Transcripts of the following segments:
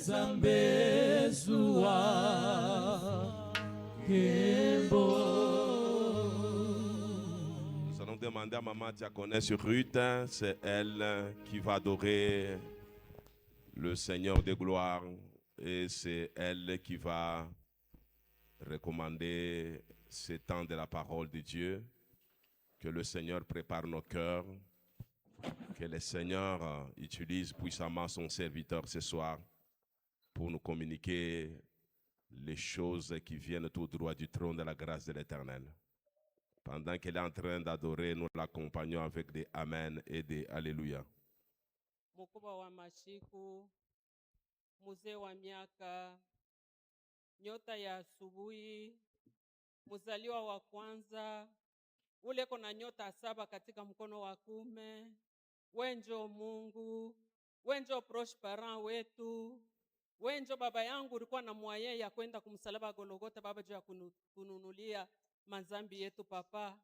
Nzambe zua kembo. Nous allons demander à Maman Diaconesse Ruth, c'est elle qui va adorer le Seigneur de gloire et c'est elle qui va recommander ce temps de la parole de Dieu. Que le Seigneur prépare nos cœurs, que le Seigneur utilise puissamment son serviteur ce soir pour nous communiquer les choses qui viennent tout droit du trône de la grâce de l'Éternel. Pendant qu'elle est en train d'adorer, nous l'accompagnons avec des Amen et des Alléluia. Mkubwa wa mashiku, mzee wa miaka, nyota ya asubuhi, mzaliwa wa kwanza, ule kona nyota 7 katika mkono wa kume, wenjo Mungu, wenjo prosperan wetu, wenjo baba yangu ulikuwa na mwaye ya kwenda kumsalaba Golgotha baba juu ya kununulia manzambi yetu papa.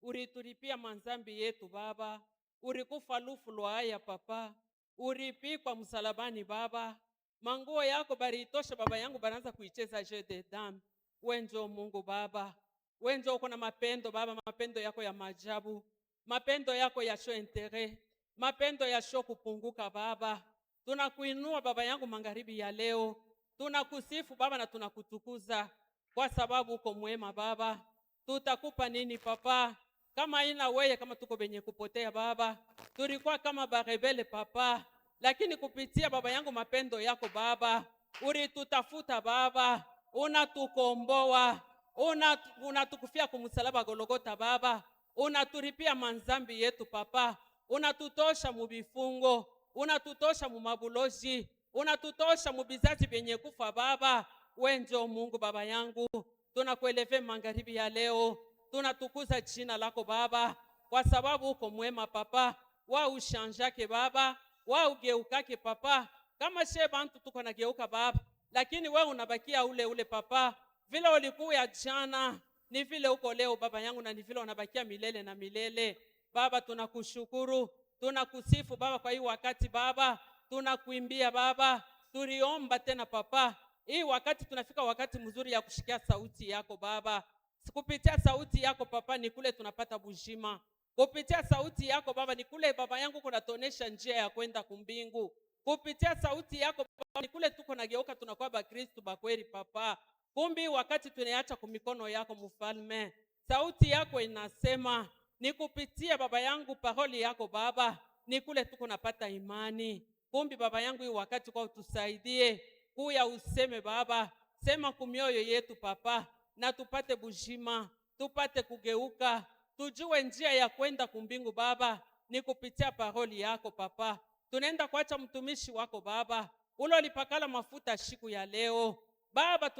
Uritulipia manzambi yetu baba, urikufa lufu lwaya papa, uripikwa msalabani baba, manguo yako baritosha baba yangu banaanza kuicheza jeu de dame. Wenjo Mungu baba, wenjo uko na mapendo baba, mapendo yako ya majabu, mapendo yako ya sho entere, mapendo ya sho kupunguka baba. Tunakuinua baba yangu magharibi ya leo, tunakusifu baba na tunakutukuza kwa sababu uko mwema baba. Tutakupa nini papa kama ina wewe, kama tuko benye kupotea baba, tulikuwa kama barebele papa, lakini kupitia baba yangu mapendo yako baba, uritutafuta baba, unatukomboa, unatukufia kumsalaba Golgotha baba, unaturipia manzambi yetu papa, unatutosha mubifungo, unatutosha mumabuloji, unatutosha mubizazi benye kufa baba. Wenjo Mungu baba yangu, tunakueleve magharibi ya leo, tunatukuza jina lako baba, kwa sababu uko mwema papa. Wa ushanjake baba, wa ugeukake papa, kama she bantu tuko na geuka baba, lakini wewe unabakia ule ule papa. Vile ulikuwa jana ni vile uko leo baba yangu, na ni vile unabakia milele na milele baba. Tunakushukuru, tunakusifu baba kwa hii wakati baba, tunakuimbia baba, tuliomba tena papa. Hii wakati tunafika wakati mzuri ya kushikia sauti yako baba. Kupitia sauti yako papa ni kule tunapata bujima. Kupitia sauti yako baba ni kule baba yangu kunatonesha njia ya kwenda kumbingu. Kupitia sauti yako baba ni kule tuko nageuka tunakuwa ba Kristo bakweli papa. Kumbi wakati tunaacha kumikono yako mfalme, sauti yako inasema ni kupitia baba yangu paroli yako baba, ni kule tuko napata imani. Kumbi baba yangu hii wakati kwa utusaidie kuya useme baba, sema kumioyo yetu papa, na tupate bujima, tupate kugeuka, tujue njia ya kwenda kumbingu baba, ni kupitia paroli yako papa. Tunaenda kuacha mtumishi wako baba, ulo lipakala mafuta siku ya leo baba,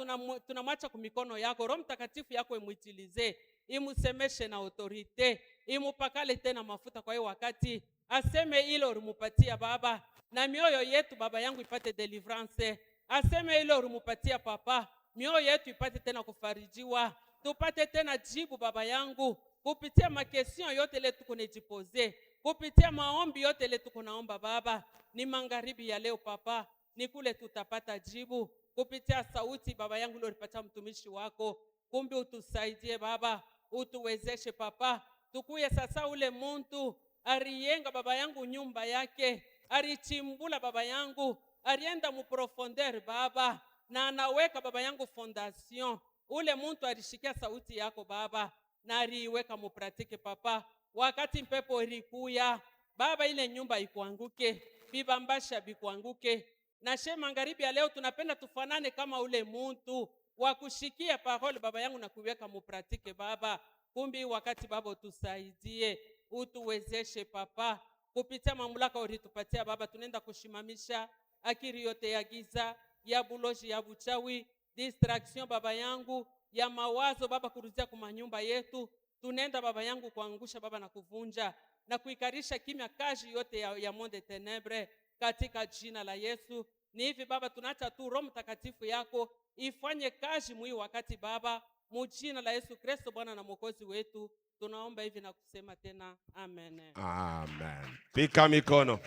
tunamwacha kumikono yako. Roho Mtakatifu yako imuitilize, imusemeshe na autorite, imupakale tena mafuta kwa hiyo wakati, aseme ile ulimupatia baba, na mioyo yetu baba yangu ipate deliverance. Aseme ile ulimupatia papa, mioyo yetu ipate tena kufarijiwa, tupate tena jibu baba yangu, kupitia makesio yote ile tuko nejipoze, kupitia maombi yote ile tuko naomba baba. Ni magharibi ya leo papa, ni kule tutapata jibu kupitia sauti baba yangu ile ulipatia mtumishi wako. Kumbi utusaidie baba, utuwezeshe papa, tukuye sasa ule muntu ariyenga baba yangu nyumba yake, arichimbula baba yangu, arienda mu profondeur baba, na anaweka baba yangu fondation. Ule muntu arishikia sauti yako baba, na ariweka mu pratique papa. Wakati mpepo ilikuya baba, ile nyumba ikuanguke, bibambasha bikuanguke. Na she magharibi ya leo tunapenda tufanane kama ule muntu wa kushikia parole baba yangu na kuweka mu pratique baba. Kumbi wakati baba utusaidie, utuwezeshe papa, kupitia mamlaka ulitupatia baba. Tunaenda kushimamisha akiri yote ya giza, ya buloji, ya buchawi, distraction baba yangu, ya mawazo baba, kuruzia kwa nyumba yetu. Tunaenda baba yangu kuangusha baba na kuvunja na kuikarisha kimya kazi yote ya monde tenebre katika jina la Yesu. Ni hivi baba, tunaacha tu Roho Mtakatifu yako ifanye kazi mwi wakati baba, mujina la Yesu Kristo Bwana na Mwokozi wetu tunaomba hivi na kusema tena amen. Amen. Pika mikono.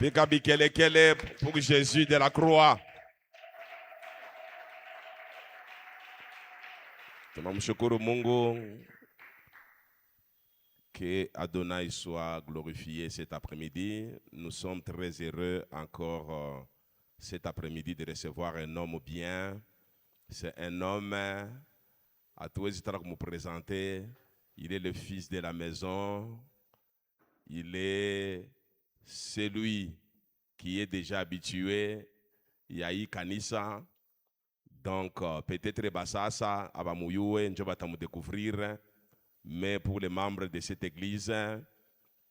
Pikabikele pour Jésus de la croix. Tunamshukuru Mungu. Que Adonai soit glorifié cet après-midi. Nous sommes très heureux encore cet après-midi de recevoir un homme bien. C'est un homme, à tous les états que vous présentez, il est le fils de la maison. Il est celui qui est déjà habitué. Yahi Kanisa. Donc, peut-être Bassasa, Abamouyoue, Njobata nous découvrir. Mais pour les membres de cette église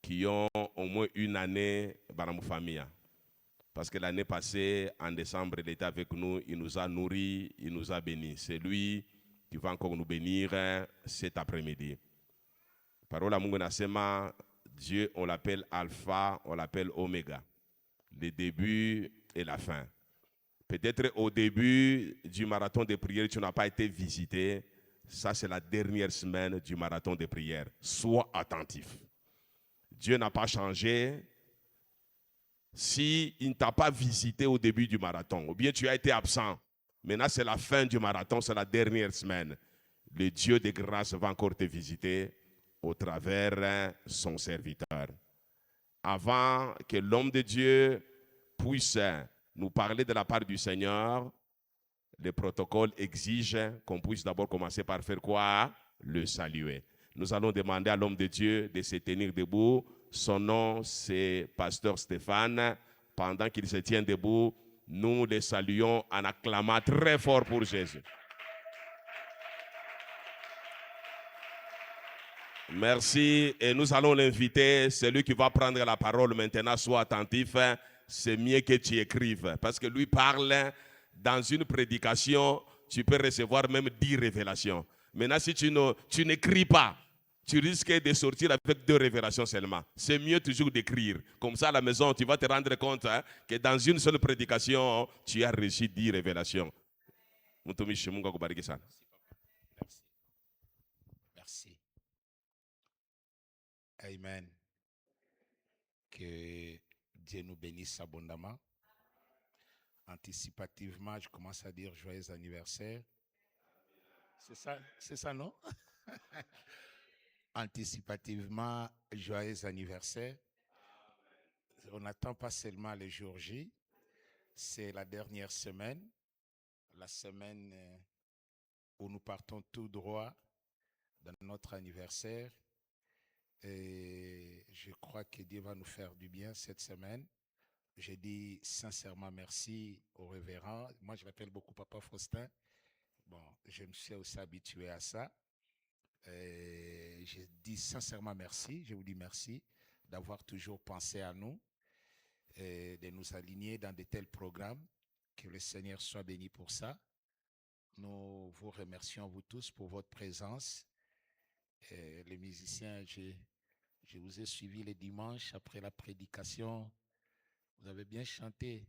qui ont au moins une année dans notre famille. Parce que l'année passée, en décembre, il était avec nous, il nous a nourris, il nous a bénis. C'est lui qui va encore nous bénir cet après-midi. Parole à Mungu Nasema, Dieu, on l'appelle Alpha, on l'appelle Oméga. Le début et la fin. Peut-être au début du marathon de prière, tu n'as pas été visité. Ça, c'est la dernière semaine du marathon de prière. Sois attentif. Dieu n'a pas changé. Si il ne t'a pas visité au début du marathon, ou bien tu as été absent, maintenant c'est la fin du marathon, c'est la dernière semaine. Le Dieu de grâce va encore te visiter au travers son serviteur. Avant que l'homme de Dieu puisse nous parler de la part du Seigneur, le protocole exige qu'on puisse d'abord commencer par faire quoi? Le saluer. Nous allons demander à l'homme de Dieu de se tenir debout. Son nom, c'est Pasteur Stéphane. Pendant qu'il se tient debout, nous le saluons en acclamant très fort pour Jésus. Merci. Et nous allons l'inviter. Celui qui va prendre la parole maintenant, sois attentif. C'est mieux que tu écrives. Parce que lui parle. Dans une prédication, tu peux recevoir même 10 révélations. Maintenant, si tu n'écris pas, tu risques de sortir avec 2 révélations seulement. C'est mieux toujours d'écrire. Comme ça, à la maison, tu vas te rendre compte que dans une seule prédication, tu as reçu 10 révélations. Merci. Merci. Amen. Que Dieu nous bénisse abondamment. Anticipativement, je commence à dire joyeux anniversaire. C'est ça, non? Anticipativement, joyeux anniversaire. On n'attend pas seulement le jour J, c'est la dernière semaine, la semaine où nous partons tout droit dans notre anniversaire. Et je crois que Dieu va nous faire du bien cette semaine. Je dis sincèrement merci au révérend. Moi, je l'appelle beaucoup Papa Faustin. Bon, je me suis aussi habitué à ça. Je dis sincèrement merci. Je vous dis merci d'avoir toujours pensé à nous et de nous aligner dans de tels programmes. Que le Seigneur soit béni pour ça. Nous vous remercions vous tous pour votre présence. Les musiciens, je vous ai suivi les dimanches après la prédication. Vous avez bien chanté,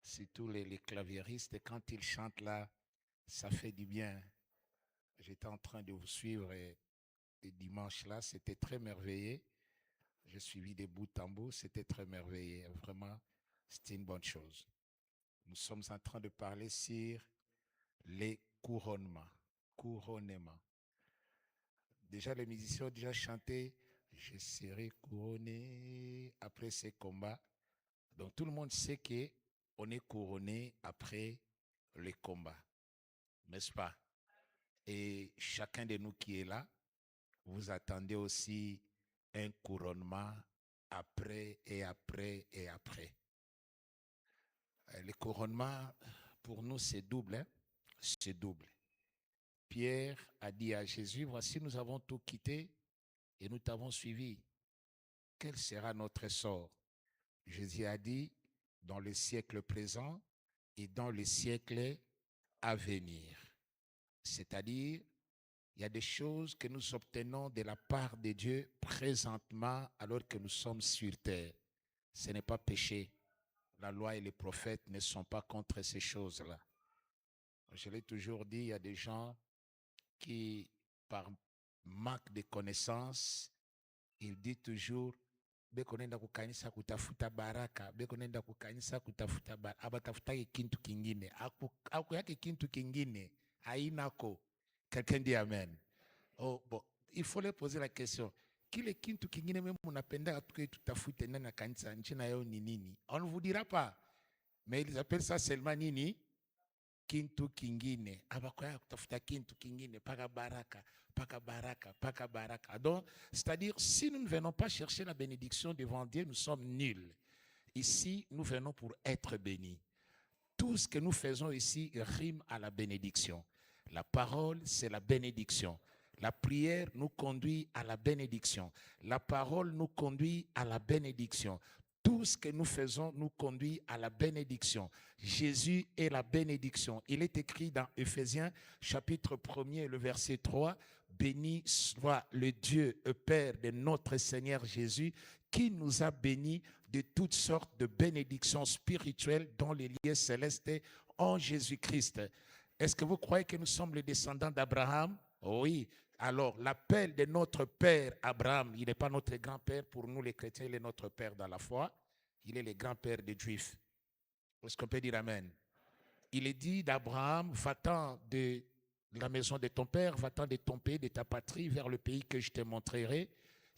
surtout les claviéristes. Et quand ils chantent là, ça fait du bien. J'étais en train de vous suivre et dimanche là, c'était très merveilleux. J'ai suivi des bouts en bout, c'était très merveilleux. Vraiment, c'était une bonne chose. Nous sommes en train de parler sur les couronnements. Couronnement. Déjà, les musiciens ont déjà chanté « Je serai couronné après ces combats ». Donc, tout le monde sait qu'on est couronné après les combats, n'est-ce pas? Et chacun de nous qui est là, vous attendez aussi un couronnement après et après et après. Le couronnement, pour nous, c'est double. Hein? C'est double. Pierre a dit à Jésus, voici, nous avons tout quitté et nous t'avons suivi. Quel sera notre sort? Jésus a dit, dans le siècle présent et dans le siècle à venir. C'est-à-dire, il y a des choses que nous obtenons de la part de Dieu présentement alors que nous sommes sur terre. Ce n'est pas péché. La loi et les prophètes ne sont pas contre ces choses-là. Je l'ai toujours dit, il y a des gens qui, par manque de connaissances, ils disent toujours beko nenda kukanisa kutafuta baraka, beko nenda kukanisa kutafuta baraka, abatafutake kintu kingine, aku yake kintu kingine, hainako. Quelqu'un dit amen. Oh, bon, il faut leur poser la question. Kile kintu kingine meme unapenda atuke tutafute ndani ya kanisa, nchina yao ni nini? On ne vous dira pas. Mais ils appellent ça seulement nini? Kintu kingine. Abakoya kutafuta kintu kingine, paka baraka, paka baraka, paka baraka. Donc, c'est-à-dire, si nous ne venons pas chercher la bénédiction devant Dieu, nous sommes nuls. Ici, nous venons pour être bénis. Tout ce que nous faisons ici rime à la bénédiction. La parole, c'est la bénédiction. La prière nous conduit à la bénédiction. La parole nous conduit à la bénédiction. Tout ce que nous faisons nous conduit à la bénédiction. Jésus est la bénédiction. Il est écrit dans Éphésiens chapitre 1er, le verset 3, « Béni soit le Dieu et Père de notre Seigneur Jésus, qui nous a bénis de toutes sortes de bénédictions spirituelles dans les lieux célestes en Jésus-Christ. » Est-ce que vous croyez que nous sommes les descendants d'Abraham? Oui. Alors, l'appel de notre père Abraham, il n'est pas notre grand-père pour nous les chrétiens, il est notre père dans la foi. Il est le grand-père des Juifs. Est-ce qu'on peut dire amen? Il est dit d'Abraham, va-t'en de la maison de ton père, va-t'en de ton pays, de ta patrie, vers le pays que je te montrerai.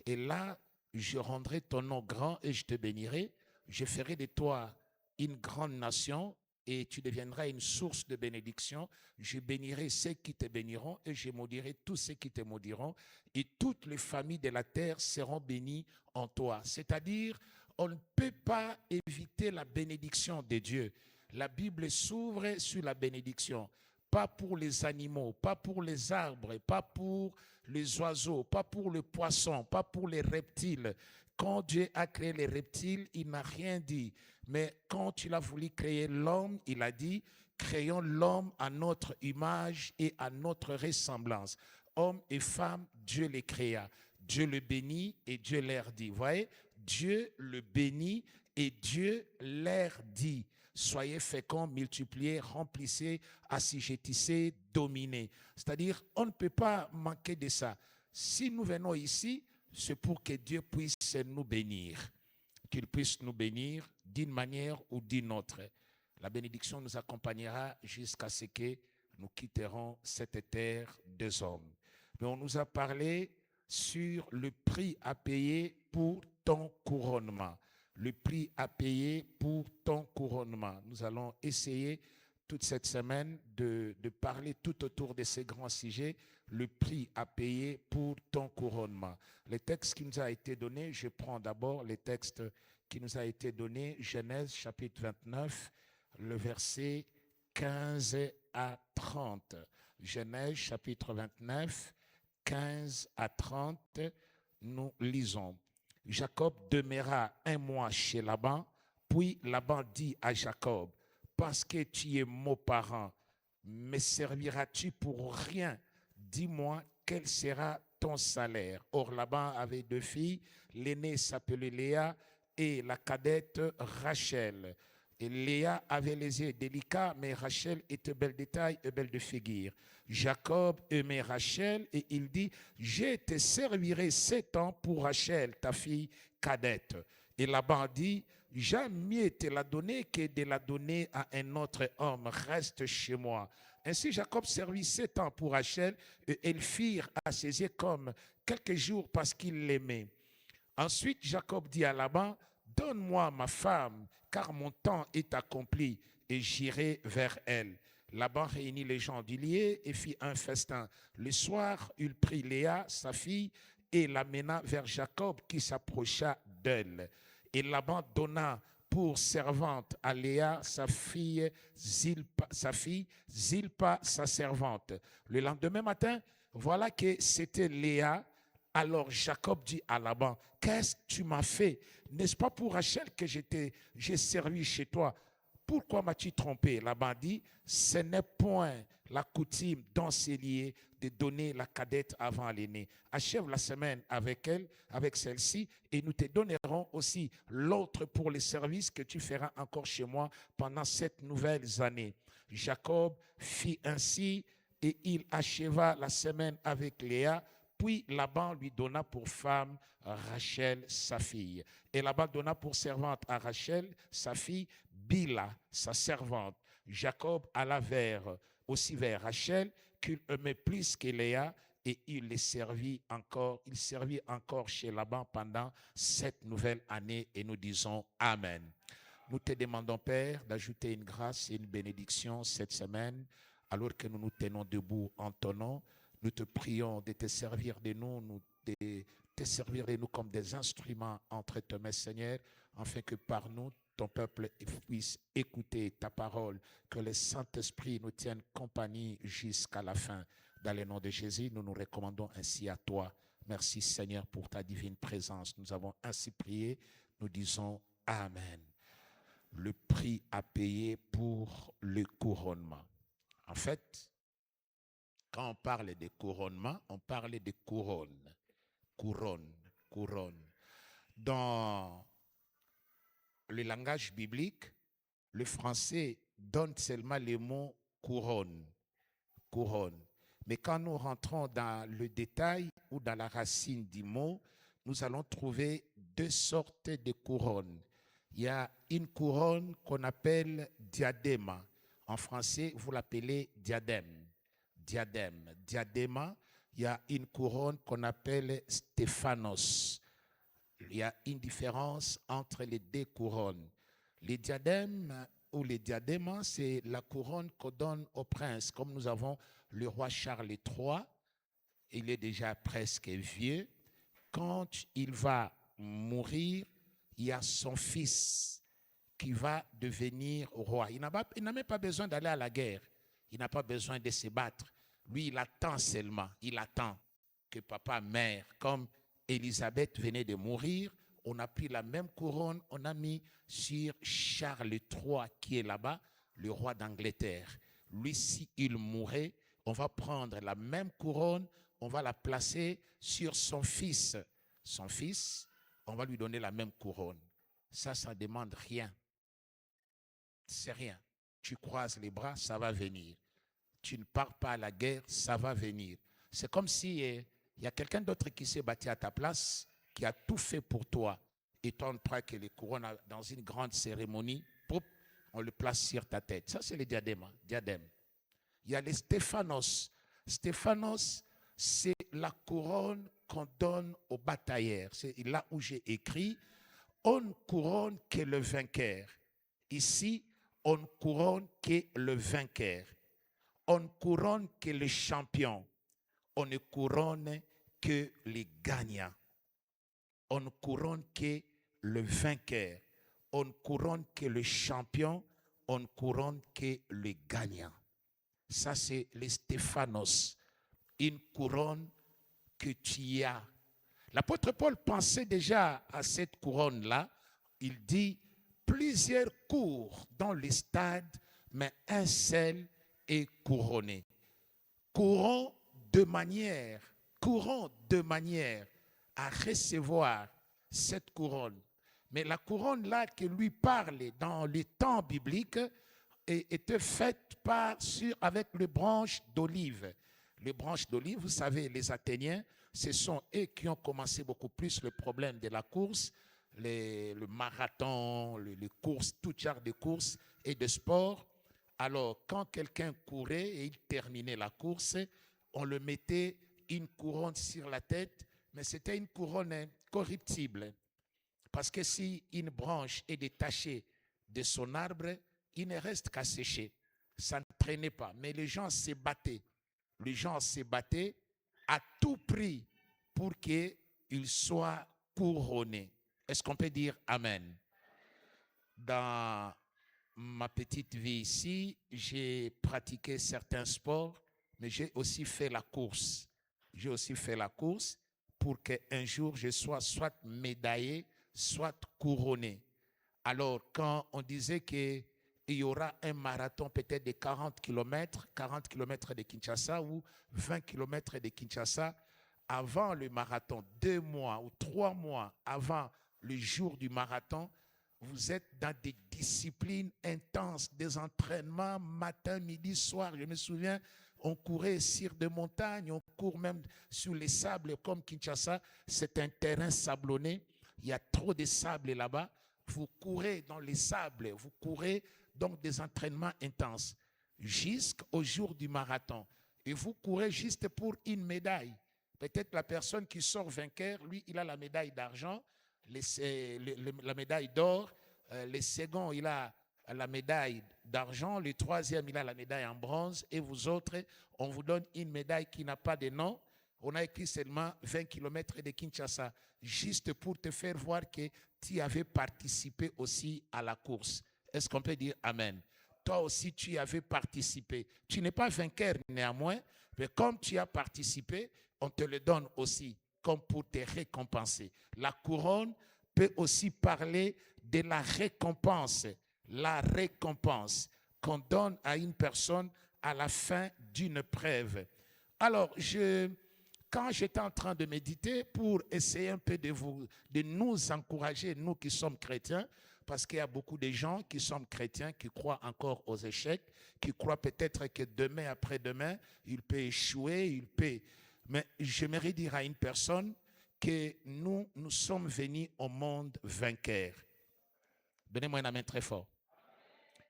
Et là, je rendrai ton nom grand et je te bénirai. Je ferai de toi une grande nation et tu deviendras une source de bénédiction. Je bénirai ceux qui te béniront et je maudirai tous ceux qui te maudiront. Et toutes les familles de la terre seront bénies en toi. C'est-à-dire, on ne peut pas éviter la bénédiction de Dieu. La Bible s'ouvre sur la bénédiction. Pas pour les animaux, pas pour les arbres, pas pour les oiseaux, pas pour le poisson, pas pour les reptiles. Quand Dieu a créé les reptiles, il n'a rien dit. Mais quand il a voulu créer l'homme, il a dit, créons l'homme à notre image et à notre ressemblance. Hommes et femmes, Dieu les créa. Dieu le bénit et Dieu leur dit. Vous voyez, Dieu le bénit et Dieu leur dit. Soyez féconds, multipliez, remplissez, assujettissez, dominez. C'est-à-dire, on ne peut pas manquer de ça. Si nous venons ici, c'est pour que Dieu puisse nous bénir. Qu'il puisse nous bénir d'une manière ou d'une autre. La bénédiction nous accompagnera jusqu'à ce que nous quitterons cette terre des hommes. Mais on nous a parlé sur le prix à payer pour ton couronnement. Le prix à payer pour ton couronnement. Nous allons essayer toute cette semaine de parler tout autour de ces grands sujets, le prix à payer pour ton couronnement. Le texte qui nous a été donné, je prends d'abord le texte qui nous a été donné, Genèse chapitre 29, le verset 15 à 30. Genèse chapitre 29, 15 à 30, nous lisons. Jacob demeura un mois chez Laban, puis Laban dit à Jacob, parce que tu es mon parent, me serviras-tu pour rien? Dis-moi, quel sera ton salaire? Or, Laban avait deux filles, l'aînée s'appelait Léa et la cadette Rachel. Et Léa avait les yeux délicats, mais Rachel était belle de taille et belle de figure. Jacob aimait Rachel et il dit, je te servirai 7 ans pour Rachel, ta fille cadette. Et Laban dit, j'aime mieux te la donner que de la donner à un autre homme. Reste chez moi. Ainsi, Jacob servit 7 ans pour Rachel et elles firent à ses yeux comme quelques jours parce qu'il l'aimait. Ensuite, Jacob dit à Laban, donne-moi ma femme, car mon temps est accompli et j'irai vers elle. Laban réunit les gens du lieu et fit un festin. Le soir, il prit Léa, sa fille, et l'amena vers Jacob qui s'approcha d'elle. Et Laban donna pour servante à Léa sa fille Zilpa, sa servante. Le lendemain matin, voilà que c'était Léa. Alors Jacob dit à Laban, qu'est-ce que tu m'as fait? N'est-ce pas pour Rachel que j'ai servi chez toi? Pourquoi m'as-tu trompé? Laban dit, ce n'est point la coutume dans ces lieux de donner la cadette avant l'aînée. Achève la semaine avec elle, avec celle-ci, et nous te donnerons aussi l'autre pour les services que tu feras encore chez moi pendant 7 nouvelles années. Jacob fit ainsi et il acheva la semaine avec Léa, Puis Laban lui donna pour femme Rachel, sa fille. Et Laban donna pour servante à Rachel, sa fille, Bila, sa servante. Jacob alla aussi vers Rachel, qu'il aimait plus que Léa, et il servit encore chez Laban pendant 7 nouvelles années, et nous disons Amen. Nous te demandons, Père, d'ajouter une grâce et une bénédiction cette semaine, alors que nous nous tenons debout en ton nom. Nous te prions de te servir de nous, de te servir de nous comme des instruments entre tes mains, Seigneur, afin que par nous, ton peuple puisse écouter ta parole, que le Saint-Esprit nous tienne compagnie jusqu'à la fin. Dans le nom de Jésus, nous nous recommandons ainsi à toi. Merci, Seigneur, pour ta divine présence. Nous avons ainsi prié, nous disons Amen. Le prix à payer pour le couronnement. En fait, quand on parle de couronnement, on parle de couronne. Couronne. Dans le langage biblique, le français donne seulement le mot couronne. Mais quand nous rentrons dans le détail ou dans la racine du mot, nous allons trouver 2 sortes de couronnes. Il y a une couronne qu'on appelle diadema. En français, vous l'appelez diadème. Diadema. Il y a une couronne qu'on appelle stéphanos. Il y a une différence entre les 2 couronnes. Les diadèmes ou les diadémas, c'est la couronne qu'on donne au prince. Comme nous avons le roi Charles III, il est déjà presque vieux. Quand il va mourir, il y a son fils qui va devenir roi. Il n'a même pas besoin d'aller à la guerre. Il n'a pas besoin de se battre. Lui, il attend seulement. Il attend que papa meure. Comme Élisabeth venait de mourir, on a pris la même couronne, on a mis sur Charles III qui est là-bas, le roi d'Angleterre. Lui, s'il mourait, on va prendre la même couronne, on va la placer sur son fils. Son fils, on va lui donner la même couronne. Ça ne demande rien. C'est rien. Tu croises les bras, ça va venir. Tu ne pars pas à la guerre, ça va venir. C'est comme si il y a quelqu'un d'autre qui s'est battu à ta place, qui a tout fait pour toi. Et toi, on prend que les couronnes dans une grande cérémonie, on le place sur ta tête. Ça, c'est le diadème. Il y a les stéphanos. Stéphanos, c'est la couronne qu'on donne aux batailleurs. C'est là où j'ai écrit, on ne couronne que le vainqueur. Ici, on ne couronne que le vainqueur. On ne couronne que le champion. On ne couronne que les gagnants. On ne couronne que le vainqueur. On ne couronne que le champion. On ne couronne que le gagnant. Ça, c'est les stéphanos. Une couronne que tu as. L'apôtre Paul pensait déjà à cette couronne-là. Il dit, plusieurs courent dans les stades, mais un seul est couronné. Courons de manière à recevoir cette couronne. Mais la couronne là que lui parle dans les temps bibliques était faite avec les branches d'olive. Les branches d'olive, vous savez, les Athéniens, ce sont eux qui ont commencé beaucoup plus le problème de la course, le marathon, les courses, tout genre de courses et de sport. Alors, quand quelqu'un courait et il terminait la course, on le mettait une couronne sur la tête, mais c'était une couronne corruptible. Parce que si une branche est détachée de son arbre, il ne reste qu'à sécher. Ça ne traînait pas. Mais les gens se battaient. Les gens se battaient à tout prix pour qu'il soit couronné. Est-ce qu'on peut dire Amen? Dans ma petite vie ici, j'ai pratiqué certains sports, mais j'ai aussi fait la course. J'ai aussi fait la course pour qu'un jour je sois soit médaillé, soit couronné. Alors, quand on disait qu'il y aura un marathon peut-être de 40 km de Kinshasa ou 20 km de Kinshasa, avant le marathon, 2 mois ou 3 mois avant le jour du marathon, vous êtes dans des disciplines intenses, des entraînements matin, midi, soir. Je me souviens, on courait sur des montagnes, on court même sur les sables comme Kinshasa. C'est un terrain sablonné. Il y a trop de sable là-bas. Vous courez dans les sables, vous courez donc des entraînements intenses jusqu'au jour du marathon. Et vous courez juste pour une médaille. Peut-être la personne qui sort vainqueur, lui, il a la médaille d'argent, la médaille d'or. Le second, il a la médaille d'argent. Le troisième, il a la médaille en bronze. Et vous autres, on vous donne une médaille qui n'a pas de nom. On a écrit seulement 20 km de Kinshasa, juste pour te faire voir que tu avais participé aussi à la course. Est-ce qu'on peut dire Amen? Toi aussi, tu y avais participé. Tu n'es pas vainqueur néanmoins, mais comme tu as participé, on te le donne aussi, comme pour te récompenser. La couronne peut aussi parler de la récompense qu'on donne à une personne à la fin d'une épreuve. Alors, quand j'étais en train de méditer pour essayer un peu de nous encourager, nous qui sommes chrétiens, parce qu'il y a beaucoup de gens qui sont chrétiens, qui croient encore aux échecs, qui croient peut-être que demain, après-demain, il peut échouer, Mais j'aimerais dire à une personne que nous sommes venus au monde vainqueurs. Donnez-moi une main très fort.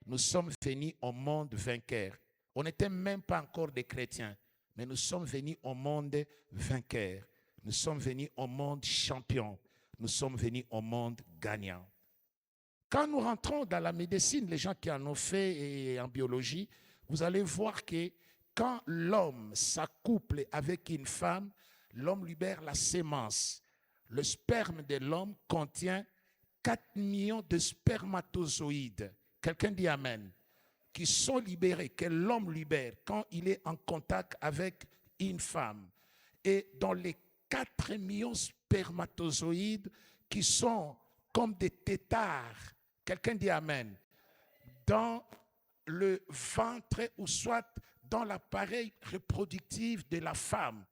Nous sommes venus au monde vainqueurs. On n'était même pas encore des chrétiens, mais nous sommes venus au monde vainqueurs. Nous sommes venus au monde champion. Nous sommes venus au monde gagnant. Quand nous rentrons dans la médecine, les gens qui en ont fait et en biologie, vous allez voir que quand l'homme s'accouple avec une femme, l'homme libère la sémence. Le sperme de l'homme contient 4 millions de spermatozoïdes. Quelqu'un dit Amen. Qui sont libérés, que l'homme libère quand il est en contact avec une femme. Et dans les 4 millions de spermatozoïdes qui sont comme des têtards, quelqu'un dit Amen, dans le ventre ou soit dans l'appareil reproductif de la femme,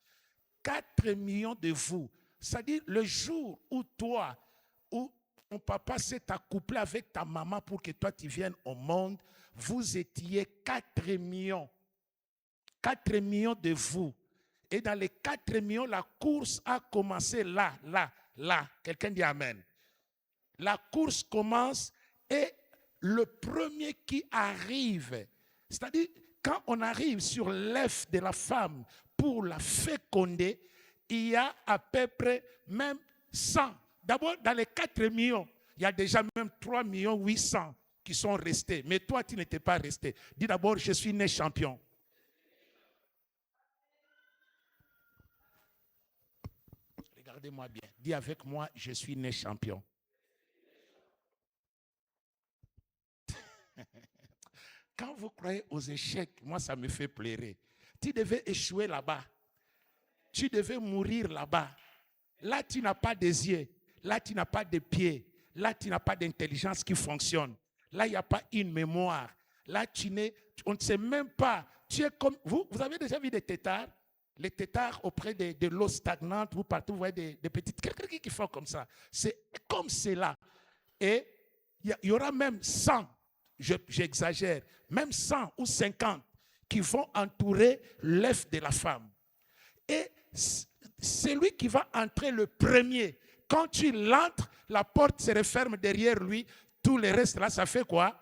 4 millions de vous. C'est-à-dire le jour où toi, où ton papa s'est accouplé avec ta maman pour que toi tu viennes au monde, vous étiez 4 millions. 4 millions de vous. Et dans les 4 millions, la course a commencé là. Quelqu'un dit Amen. La course commence et le premier qui arrive, c'est-à-dire quand on arrive sur l'œuf de la femme pour la féconder, il y a à peu près même 100. D'abord, dans les 4 millions, il y a déjà même 3 800 qui sont restés. Mais toi, tu n'étais pas resté. Dis d'abord, je suis né champion. Regardez-moi bien. Dis avec moi, je suis né champion. Quand vous croyez aux échecs, moi, ça me fait pleurer. Tu devais échouer là-bas. Tu devais mourir là-bas. Là, tu n'as pas des yeux. Là, tu n'as pas de pieds. Là, tu n'as pas d'intelligence qui fonctionne. Là, il n'y a pas une mémoire. Là, on ne sait même pas. Tu es comme vous avez déjà vu des têtards? Les têtards auprès de l'eau stagnante, vous partez, vous voyez des petites qui font comme ça. C'est comme cela. Et il y aura même 100, j'exagère, même 100 ou 50 qui vont entourer l'œuf de la femme. Et celui qui va entrer le premier, quand tu l'entres, la porte se referme derrière lui, tout le reste là, ça fait quoi?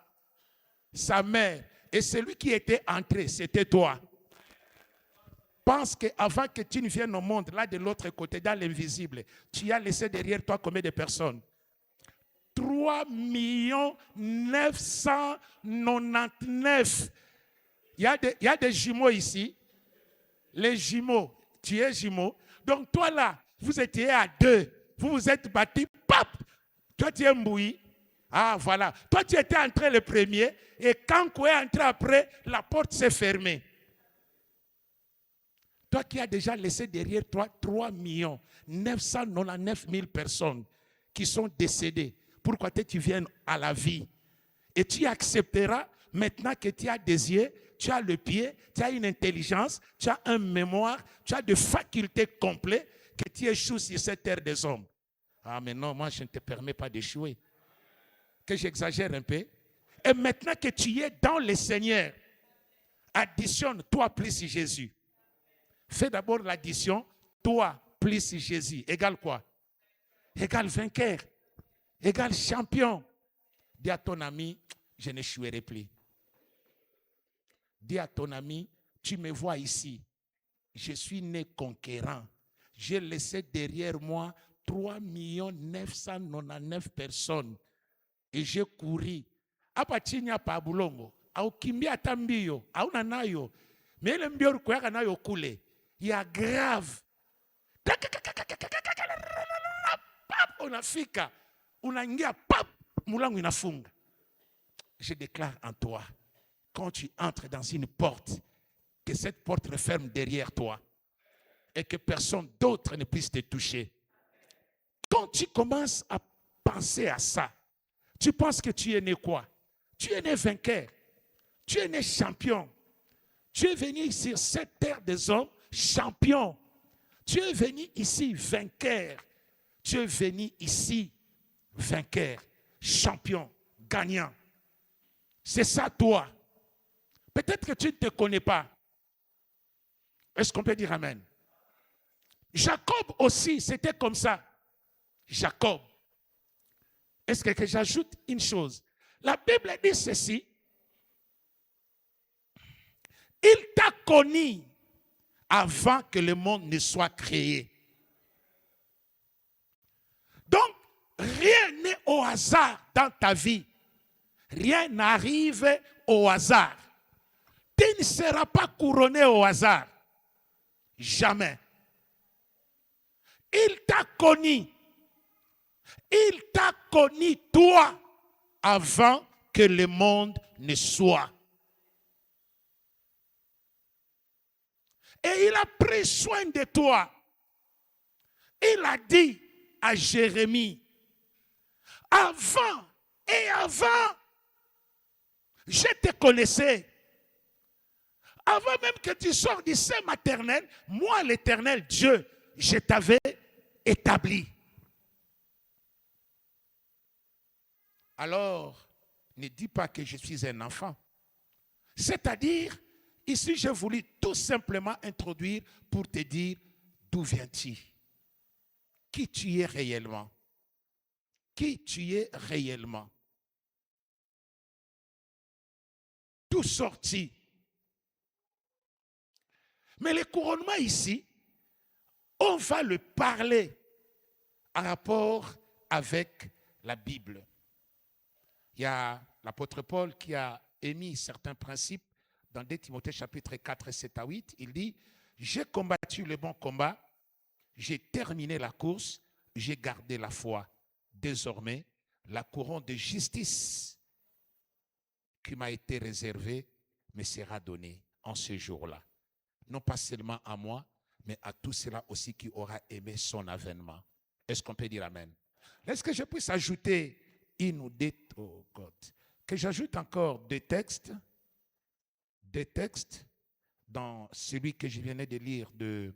Sa mère. Et celui qui était entré, c'était toi. Pense qu'avant que tu ne viennes au monde, là de l'autre côté, dans l'invisible, tu as laissé derrière toi combien de personnes? 3 999. Il y a des jumeaux ici. Les jumeaux, tu es jumeau. Donc toi là, vous étiez à 2. Vous vous êtes battus, pap! Toi tu es mbouilli. Ah voilà. Toi tu étais entré le premier. Et quand tu es entré après, la porte s'est fermée. Toi qui as déjà laissé derrière toi 3 999 000 personnes qui sont décédées. Pourquoi tu viennes à la vie? Et tu accepteras maintenant que tu as des yeux, tu as le pied, tu as une intelligence, tu as une mémoire, tu as des facultés complètes, que tu échoues sur cette terre des hommes. Ah mais non, moi je ne te permets pas d'échouer. Que j'exagère un peu. Et maintenant que tu es dans le Seigneur, Additionne toi plus Jésus. Fais d'abord l'addition, toi plus Jésus. Égale quoi? Égale vainqueur. Égale champion. Dis à ton ami, je n'échouerai plus. Dis à ton ami, tu me vois ici. Je suis né conquérant. J'ai laissé derrière moi 3 999 personnes. Et j'ai couru. Hapa chini hapa bulongo. Au kimbia tambio. Au nanayo. Mais le mbio kuweka nayo kule. Ya grave. Unafika. Unaingia pap. Mulango inafunga. Je déclare en toi. Quand tu entres dans une porte, que cette porte referme derrière toi. Et que personne d'autre ne puisse te toucher. Quand tu commences à penser à ça, tu penses que tu es né quoi? Tu es né vainqueur. Tu es né champion. Tu es venu sur cette terre des hommes champion. Tu es venu ici vainqueur. Tu es venu ici vainqueur, champion, gagnant. C'est ça toi. Peut-être que tu ne te connais pas. Est-ce qu'on peut dire amen? Jacob aussi, c'était comme ça. Jacob. Est-ce que j'ajoute une chose? La Bible dit ceci. Il t'a connu avant que le monde ne soit créé. Donc, rien n'est au hasard dans ta vie. Rien n'arrive au hasard. Tu ne seras pas couronné au hasard. Jamais. Il t'a connu. Il t'a connu, toi, avant que le monde ne soit. Et il a pris soin de toi. Il a dit à Jérémie, avant et avant, je te connaissais. Avant même que tu sors du sein maternel, moi, l'Éternel Dieu, je t'avais établi. Alors, ne dis pas que je suis un enfant. C'est-à-dire, ici, j'ai voulu tout simplement introduire pour te dire d'où viens-tu? Qui tu es réellement? Qui tu es réellement? Tout sorti. Mais le couronnement ici, on va le parler en rapport avec la Bible. Il y a l'apôtre Paul qui a émis certains principes dans 2 Timothée chapitre 4, 7 à 8. Il dit, j'ai combattu le bon combat, j'ai terminé la course, j'ai gardé la foi. Désormais, la couronne de justice qui m'a été réservée me sera donnée en ce jour-là. Non pas seulement à moi, mais à tout cela aussi qui aura aimé son avènement. Est-ce qu'on peut dire amen? Est-ce que je puisse ajouter une ou deux, oh God, que j'ajoute encore des textes dans celui que je venais de lire de...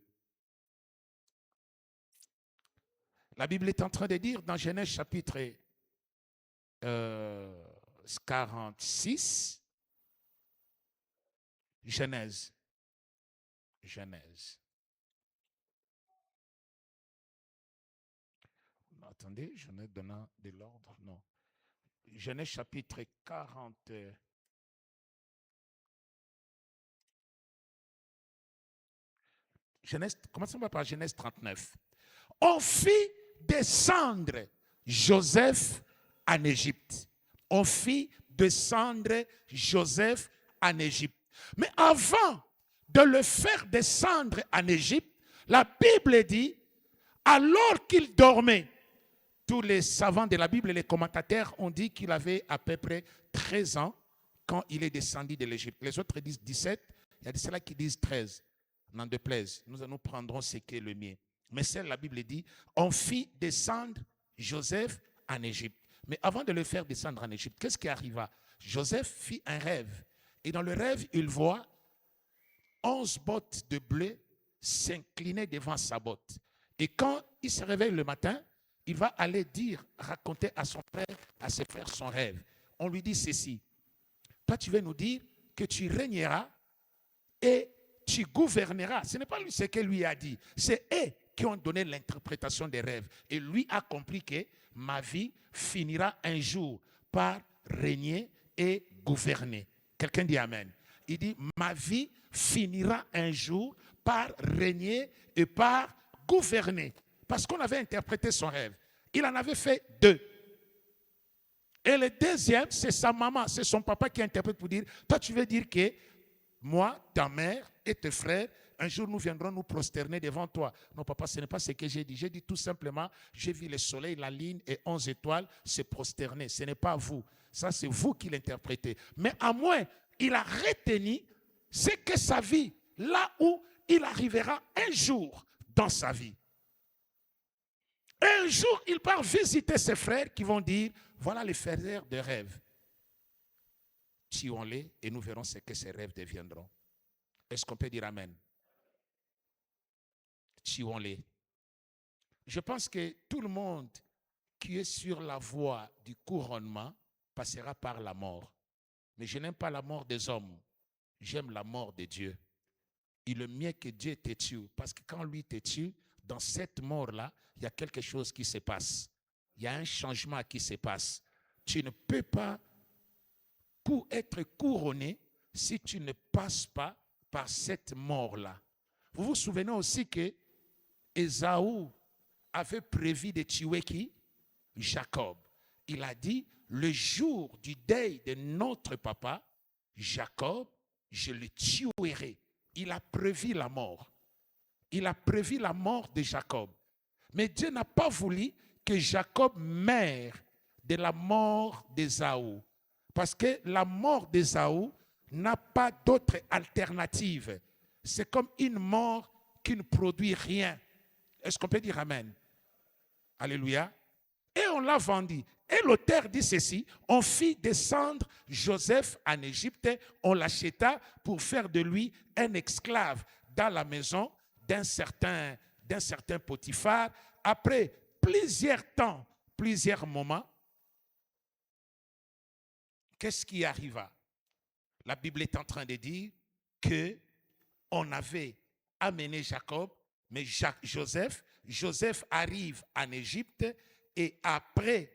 La Bible est en train de dire dans Genèse chapitre 46, Genèse. Attendez, je n'ai donné de l'ordre, non. Genèse chapitre 40. Commençons par Genèse 39. On fit descendre Joseph en Égypte. On fit descendre Joseph en Égypte. Mais avant de le faire descendre en Égypte, la Bible dit, alors qu'il dormait, tous les savants de la Bible et les commentateurs ont dit qu'il avait à peu près 13 ans quand il est descendu de l'Égypte. Les autres disent 17, il y a de ceux-là qui disent 13. N'en déplaise, nous prendrons ce qui est le mien. Mais celle, la Bible dit, on fit descendre Joseph en Égypte. Mais avant de le faire descendre en Égypte, qu'est-ce qui arriva? Joseph fit un rêve. Et dans le rêve, il voit 11 bottes de blé s'incliner devant sa botte. Et quand il se réveille le matin, il va aller raconter à son frère, à ses frères son rêve. On lui dit ceci. Toi, tu veux nous dire que tu régneras et tu gouverneras. Ce n'est pas lui ce que lui a dit. C'est eux qui ont donné l'interprétation des rêves. Et lui a compris que ma vie finira un jour par régner et gouverner. Quelqu'un dit Amen. Il dit, ma vie finira un jour par régner et par gouverner. Parce qu'on avait interprété son rêve. Il en avait fait 2. Et le deuxième, c'est sa maman, c'est son papa qui interprète pour dire, toi tu veux dire que moi, ta mère et tes frères, un jour nous viendrons nous prosterner devant toi. Non papa, ce n'est pas ce que j'ai dit. J'ai dit tout simplement, j'ai vu le soleil, la lune et 11 étoiles se prosterner. Ce n'est pas vous. Ça c'est vous qui l'interprétez. Mais à moins, il a retenu, c'est que sa vie, là où il arrivera un jour dans sa vie. Un jour, il part visiter ses frères qui vont dire, voilà les faiseurs de rêves. Tuons-les et nous verrons ce que ces rêves deviendront. Est-ce qu'on peut dire Amen? Tuons-les. Je pense que tout le monde qui est sur la voie du couronnement passera par la mort. Mais je n'aime pas la mort des hommes. J'aime la mort de Dieu. Il est mieux que Dieu te tue. Parce que quand lui te tue, dans cette mort-là, il y a quelque chose qui se passe. Il y a un changement qui se passe. Tu ne peux pas être couronné si tu ne passes pas par cette mort-là. Vous vous souvenez aussi que Ésaü avait prévu de tuer qui? Jacob. Il a dit, le jour du deuil de notre papa, Jacob, je le tuerai. Il a prévu la mort. Il a prévu la mort de Jacob. Mais Dieu n'a pas voulu que Jacob meure de la mort d'Ésaü. Parce que la mort d'Ésaü n'a pas d'autre alternative. C'est comme une mort qui ne produit rien. Est-ce qu'on peut dire Amen? Alléluia. Et on l'a vendu. Et l'auteur dit ceci, on fit descendre Joseph en Égypte, on l'acheta pour faire de lui un esclave dans la maison d'un certain Potiphar. Après plusieurs temps, plusieurs moments, qu'est-ce qui arriva? La Bible est en train de dire que on avait amené Jacob, mais Joseph arrive en Égypte et après,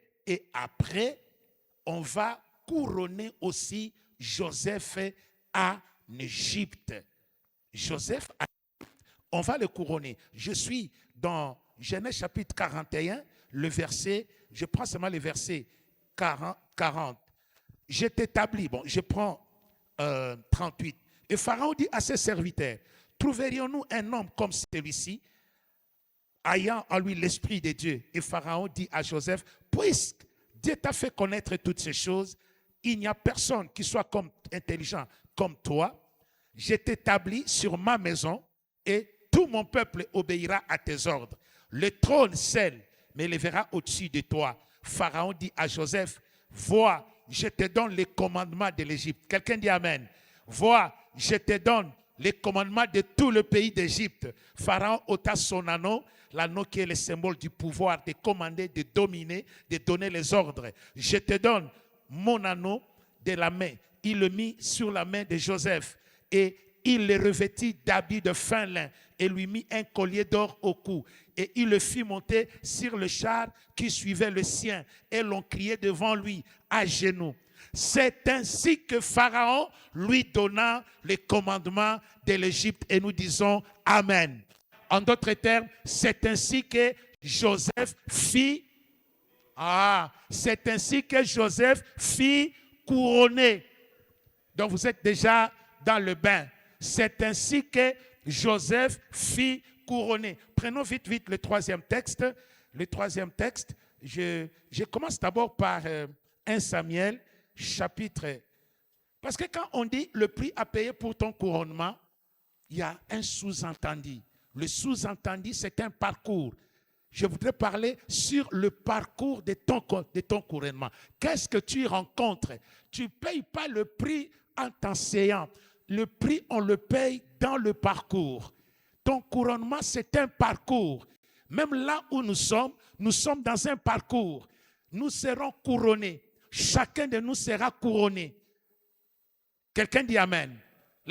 on va couronner aussi Joseph en Égypte. On va le couronner. Je suis dans Genèse chapitre 41, le verset, je prends seulement le verset 40. Je t'établis, bon, je prends 38. Et Pharaon dit à ses serviteurs, trouverions-nous un homme comme celui-ci, ayant en lui l'esprit de Dieu? Et Pharaon dit à Joseph, puisque Dieu t'a fait connaître toutes ces choses, il n'y a personne qui soit intelligent comme toi. Je t'établis sur ma maison et tout mon peuple obéira à tes ordres. Le trône seul m'élèvera au-dessus de toi. Pharaon dit à Joseph, vois, je te donne les commandements de l'Égypte. Quelqu'un dit Amen. Vois, je te donne les commandements de tout le pays d'Égypte. Pharaon ôta son anneau, l'anneau qui est le symbole du pouvoir, de commander, de dominer, de donner les ordres. Je te donne mon anneau de la main. Il le mit sur la main de Joseph et il le revêtit d'habits de fin lin et lui mit un collier d'or au cou. Et il le fit monter sur le char qui suivait le sien. Et l'on criait devant lui à genoux. C'est ainsi que Pharaon lui donna les commandements de l'Égypte. Et nous disons Amen. En d'autres termes, c'est ainsi que Joseph fit. C'est ainsi que Joseph fit couronner. Donc vous êtes déjà dans le bain. C'est ainsi que Joseph fit couronner. Prenons vite le troisième texte. Le troisième texte, je commence d'abord par 1 Samuel, chapitre. Parce que quand on dit le prix à payer pour ton couronnement, il y a un sous-entendu. Le sous-entendu, c'est un parcours. Je voudrais parler sur le parcours de ton couronnement. Qu'est-ce que tu rencontres? Tu ne payes pas le prix en t'enseignant. Le prix, on le paye dans le parcours. Ton couronnement, c'est un parcours. Même là où nous sommes dans un parcours. Nous serons couronnés. Chacun de nous sera couronné. Quelqu'un dit Amen.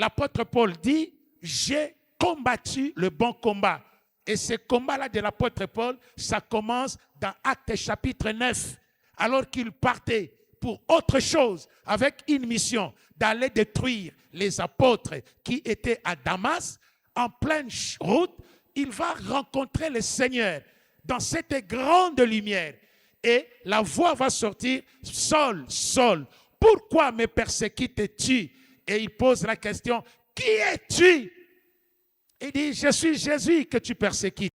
l'apôtre Paul dit, j'ai combattu le bon combat. Et ce combat-là de l'apôtre Paul, ça commence dans Actes chapitre 9, alors qu'il partait pour autre chose, avec une mission d'aller détruire les apôtres qui étaient à Damas. En pleine route, il va rencontrer le Seigneur dans cette grande lumière. Et la voix va sortir, Saul, Saul, pourquoi me persécutes-tu? Et il pose la question, qui es-tu? Il dit, je suis Jésus que tu persécutes.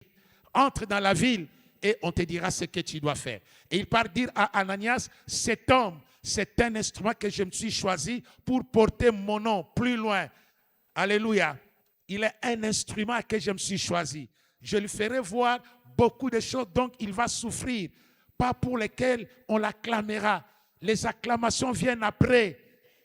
Entre dans la ville et on te dira ce que tu dois faire. Et il part dire à Ananias, cet homme, c'est un instrument que je me suis choisi pour porter mon nom plus loin. Alléluia. Il est un instrument que je me suis choisi. Je lui ferai voir beaucoup de choses dont il va souffrir, pas pour lesquelles on l'acclamera. Les acclamations viennent après.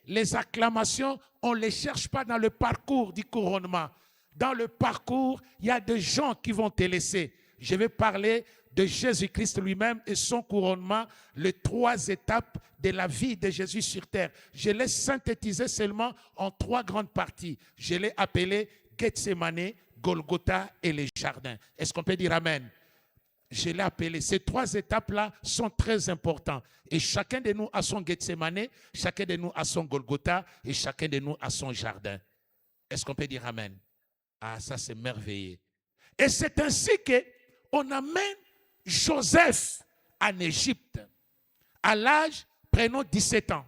Les acclamations, on ne les cherche pas dans le parcours du couronnement. Dans le parcours, il y a des gens qui vont te laisser. Je vais parler de Jésus-Christ lui-même et son couronnement, les 3 étapes de la vie de Jésus sur terre. Je l'ai synthétisé seulement en 3 grandes parties. Je l'ai appelé Gethsemane, Golgotha et les jardins. Est-ce qu'on peut dire Amen? Je l'ai appelé. Ces 3 étapes-là sont très importantes. Et chacun de nous a son Gethsemane, chacun de nous a son Golgotha et chacun de nous a son jardin. Est-ce qu'on peut dire Amen? Ah, ça c'est merveilleux. Et c'est ainsi qu'on amène Joseph en Égypte. À l'âge, prenons 17 ans.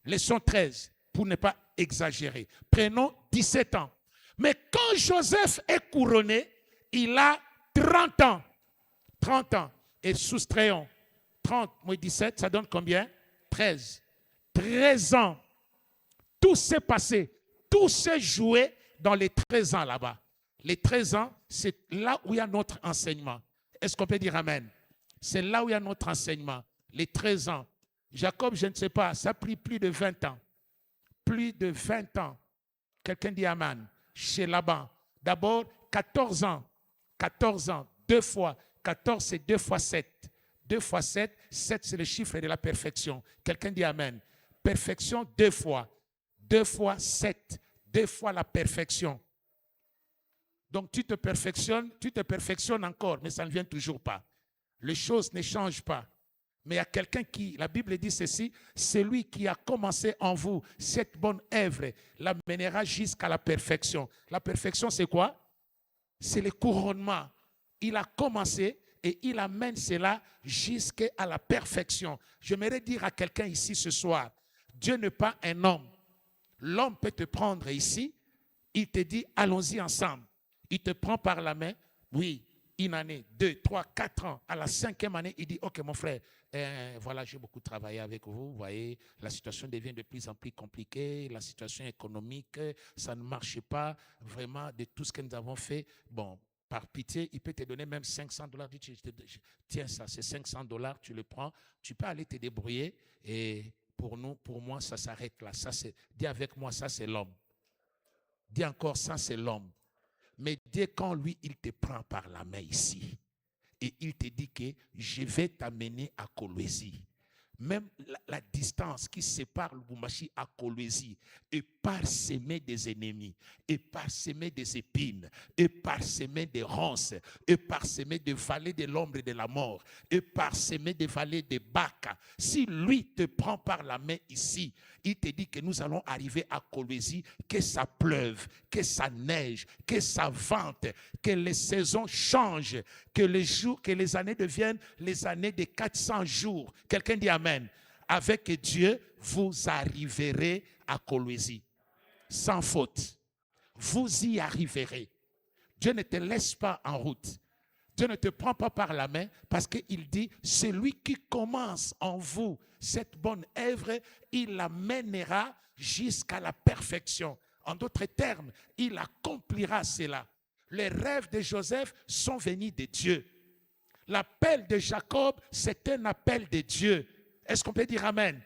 Leçon 13, pour ne pas exagérer. Prenons 17 ans. Mais quand Joseph est couronné, il a 30 ans. 30 ans. Et soustrayons 30 moins 17, ça donne combien? 13. 13 ans. Tout s'est passé. Tout s'est joué dans les 13 ans là-bas. Les 13 ans, c'est là où il y a notre enseignement. Est-ce qu'on peut dire Amen? C'est là où il y a notre enseignement. Les 13 ans. Jacob, je ne sais pas, ça a pris plus de 20 ans. Plus de 20 ans. Quelqu'un dit Amen. Chez Laban. D'abord, 14 ans. 14 ans. 2 fois. 14, c'est 2 fois 7. 2 fois 7. 7, c'est le chiffre de la perfection. Quelqu'un dit Amen. Perfection 2 fois. 2 fois 7. 2 fois la perfection. Donc tu te perfectionnes encore, mais ça ne vient toujours pas. Les choses ne changent pas. Mais il y a quelqu'un qui, la Bible dit ceci, celui qui a commencé en vous cette bonne œuvre l'amènera jusqu'à la perfection. La perfection, c'est quoi? C'est le couronnement. Il a commencé et il amène cela jusqu'à la perfection. J'aimerais dire à quelqu'un ici ce soir, Dieu n'est pas un homme. L'homme peut te prendre ici, il te dit, allons-y ensemble. Il te prend par la main, oui, 1 année, 2, 3, 4 ans. À la 5e année, il dit, ok mon frère, voilà, j'ai beaucoup travaillé avec vous, vous voyez, la situation devient de plus en plus compliquée, la situation économique, ça ne marche pas, vraiment, de tout ce que nous avons fait. Bon, par pitié, il peut te donner même $500. Tiens, ça, c'est $500, tu le prends, tu peux aller te débrouiller et pour moi, ça s'arrête là. Ça, dis avec moi, ça c'est l'homme. Dis encore, ça c'est l'homme. Mais dès quand lui, il te prend par la main ici et il te dit que je vais t'amener à Coloésie. Même la distance qui sépare Lubumbashi à Coloésie est parsemée des ennemis, est parsemée des épines, est parsemée des ronces, est parsemée des vallées de l'ombre et de la mort, est parsemée des vallées de Baka. Si lui te prend par la main ici, il te dit que nous allons arriver à Coloésie, que ça pleuve, que ça neige, que ça vente, que les saisons changent, que les jours, que les années deviennent les années de 400 jours. Quelqu'un dit Amen. Avec Dieu, vous arriverez à Coloésie. Sans faute. Vous y arriverez. Dieu ne te laisse pas en route. Dieu ne te prend pas par la main parce qu'il dit, celui qui commence en vous cette bonne œuvre, il l'amènera jusqu'à la perfection. En d'autres termes, il accomplira cela. Les rêves de Joseph sont venus de Dieu. L'appel de Jacob, c'est un appel de Dieu. Est-ce qu'on peut dire Amen?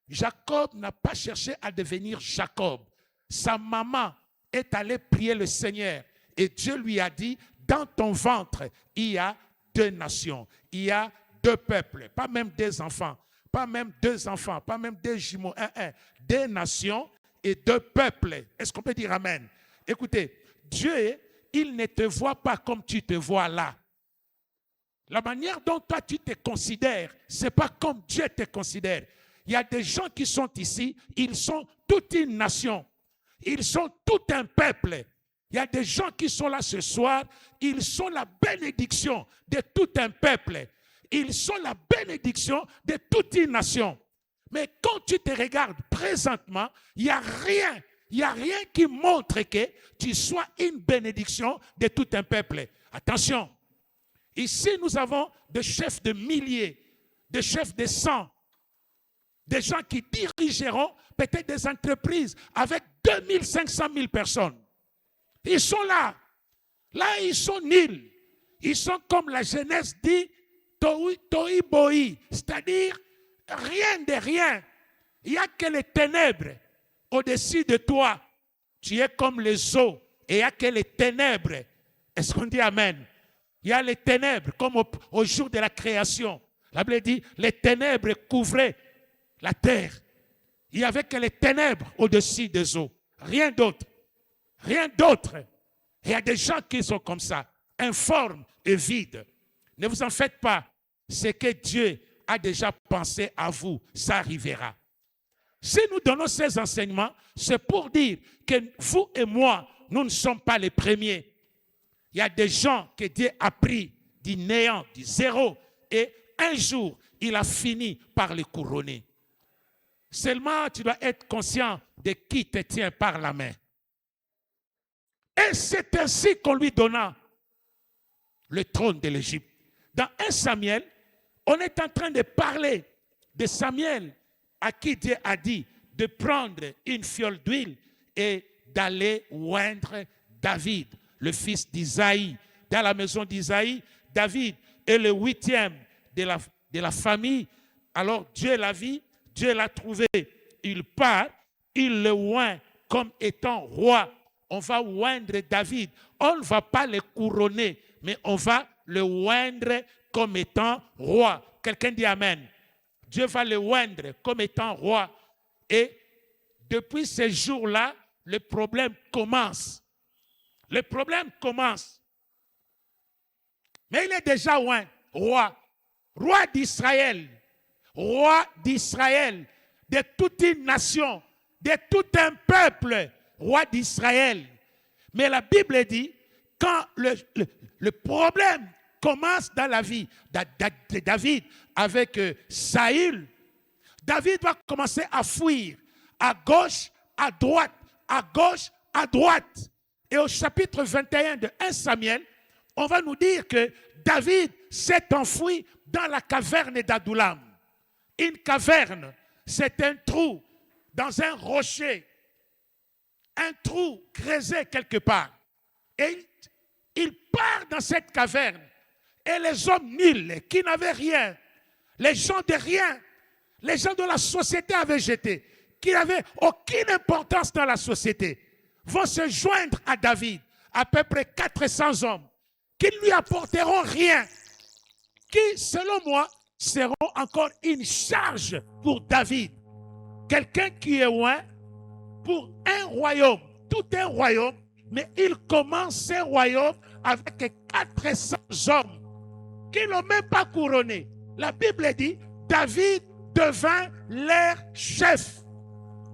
Jacob n'a pas cherché à devenir Jacob. Sa maman est allée prier le Seigneur. Et Dieu lui a dit, dans ton ventre, il y a 2 nations. Il y a 2 peuples. Pas même 2 enfants. Pas même 2 enfants. Pas même 2 jumeaux. 2 nations. et de peuple. Est-ce qu'on peut dire amen? Écoutez, Dieu, il ne te voit pas comme tu te vois là. La manière dont toi tu te considères, ce n'est pas comme Dieu te considère. Il y a des gens qui sont ici, ils sont toute une nation. Ils sont tout un peuple. Il y a des gens qui sont là ce soir, ils sont la bénédiction de tout un peuple. Ils sont la bénédiction de toute une nation. Mais quand tu te regardes présentement, il n'y a rien qui montre que tu sois une bénédiction de tout un peuple. Attention, ici nous avons des chefs de milliers, des chefs de cent, des gens qui dirigeront peut-être des entreprises avec 2500 000 personnes. Ils sont là. Là, ils sont nuls. Ils sont comme la Genèse dit, toi boi, c'est-à-dire rien de rien. Il n'y a que les ténèbres au-dessus de toi. Tu es comme les eaux et il n'y a que les ténèbres. Est-ce qu'on dit amen? Il y a les ténèbres comme au jour de la création. La Bible dit, les ténèbres couvraient la terre. Il n'y avait que les ténèbres au-dessus des eaux. Rien d'autre. Rien d'autre. Il y a des gens qui sont comme ça, informes et vides. Ne vous en faites pas. Ce que Dieu a déjà pensé à vous, ça arrivera. Si nous donnons ces enseignements, c'est pour dire que vous et moi, nous ne sommes pas les premiers. Il y a des gens que Dieu a pris du néant, du zéro, et un jour, il a fini par les couronner. Seulement, tu dois être conscient de qui te tient par la main. Et c'est ainsi qu'on lui donna le trône de l'Égypte. Dans 1 Samuel, on est en train de parler de Samuel à qui Dieu a dit de prendre une fiole d'huile et d'aller oindre David, le fils d'Isaïe. Dans la maison d'Isaïe, David est le 8e de la famille. Alors Dieu l'a vu, Dieu l'a trouvé. Il part, il le oint comme étant roi. On va oindre David. On ne va pas le couronner, mais on va le oindre comme étant roi. Quelqu'un dit amen. Dieu va le oindre comme étant roi. Et depuis ce jour-là, le problème commence. Le problème commence. Mais il est déjà oint, roi. Roi d'Israël. Roi d'Israël. De toute une nation. De tout un peuple. Roi d'Israël. Mais la Bible dit, quand le problème commence dans la vie de David avec Saül, David va commencer à fuir à gauche, à droite, à gauche, à droite. Et au chapitre 21 de 1 Samuel, on va nous dire que David s'est enfoui dans la caverne d'Adullam. Une caverne, c'est un trou dans un rocher. Un trou creusé quelque part. Et il part dans cette caverne. Et les hommes nuls, qui n'avaient rien, les gens de rien, les gens dont la société avait jeté, qui n'avaient aucune importance dans la société, vont se joindre à David, à peu près 400 hommes, qui ne lui apporteront rien, qui, selon moi, seront encore une charge pour David. Quelqu'un qui est loin, pour un royaume, tout un royaume, mais il commence ce royaume avec 400 hommes qui n'ont même pas couronné. La Bible dit, David devint leur chef.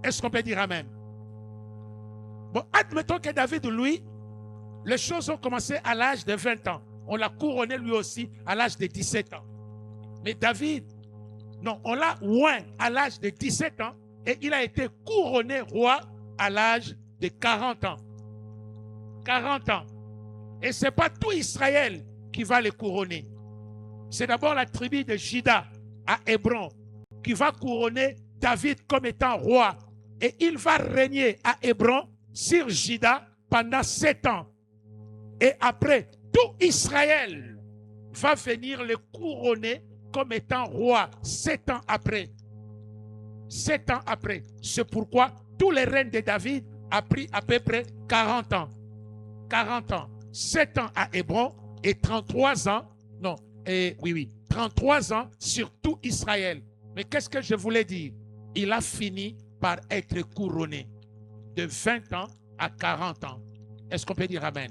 Est-ce qu'on peut dire amen? Bon, admettons que David, lui, les choses ont commencé à l'âge de 20 ans. On l'a couronné lui aussi à l'âge de 17 ans. Mais David, non, on l'a oint à l'âge de 17 ans. Et il a été couronné roi à l'âge de 40 ans. 40 ans. Et ce n'est pas tout Israël qui va le couronner. C'est d'abord la tribu de Juda à Hébron qui va couronner David comme étant roi. Et il va régner à Hébron sur Juda pendant 7 ans. Et après, tout Israël va venir le couronner comme étant roi 7 ans après. 7 ans après. C'est pourquoi tous les règnes de David a pris à peu près 40 ans. 40 ans. 7 ans à Hébron et 33 ans. Non, 33 ans sur tout Israël. Mais qu'est-ce que je voulais dire? Il a fini par être couronné. De 20 ans à 40 ans. Est-ce qu'on peut dire Amen?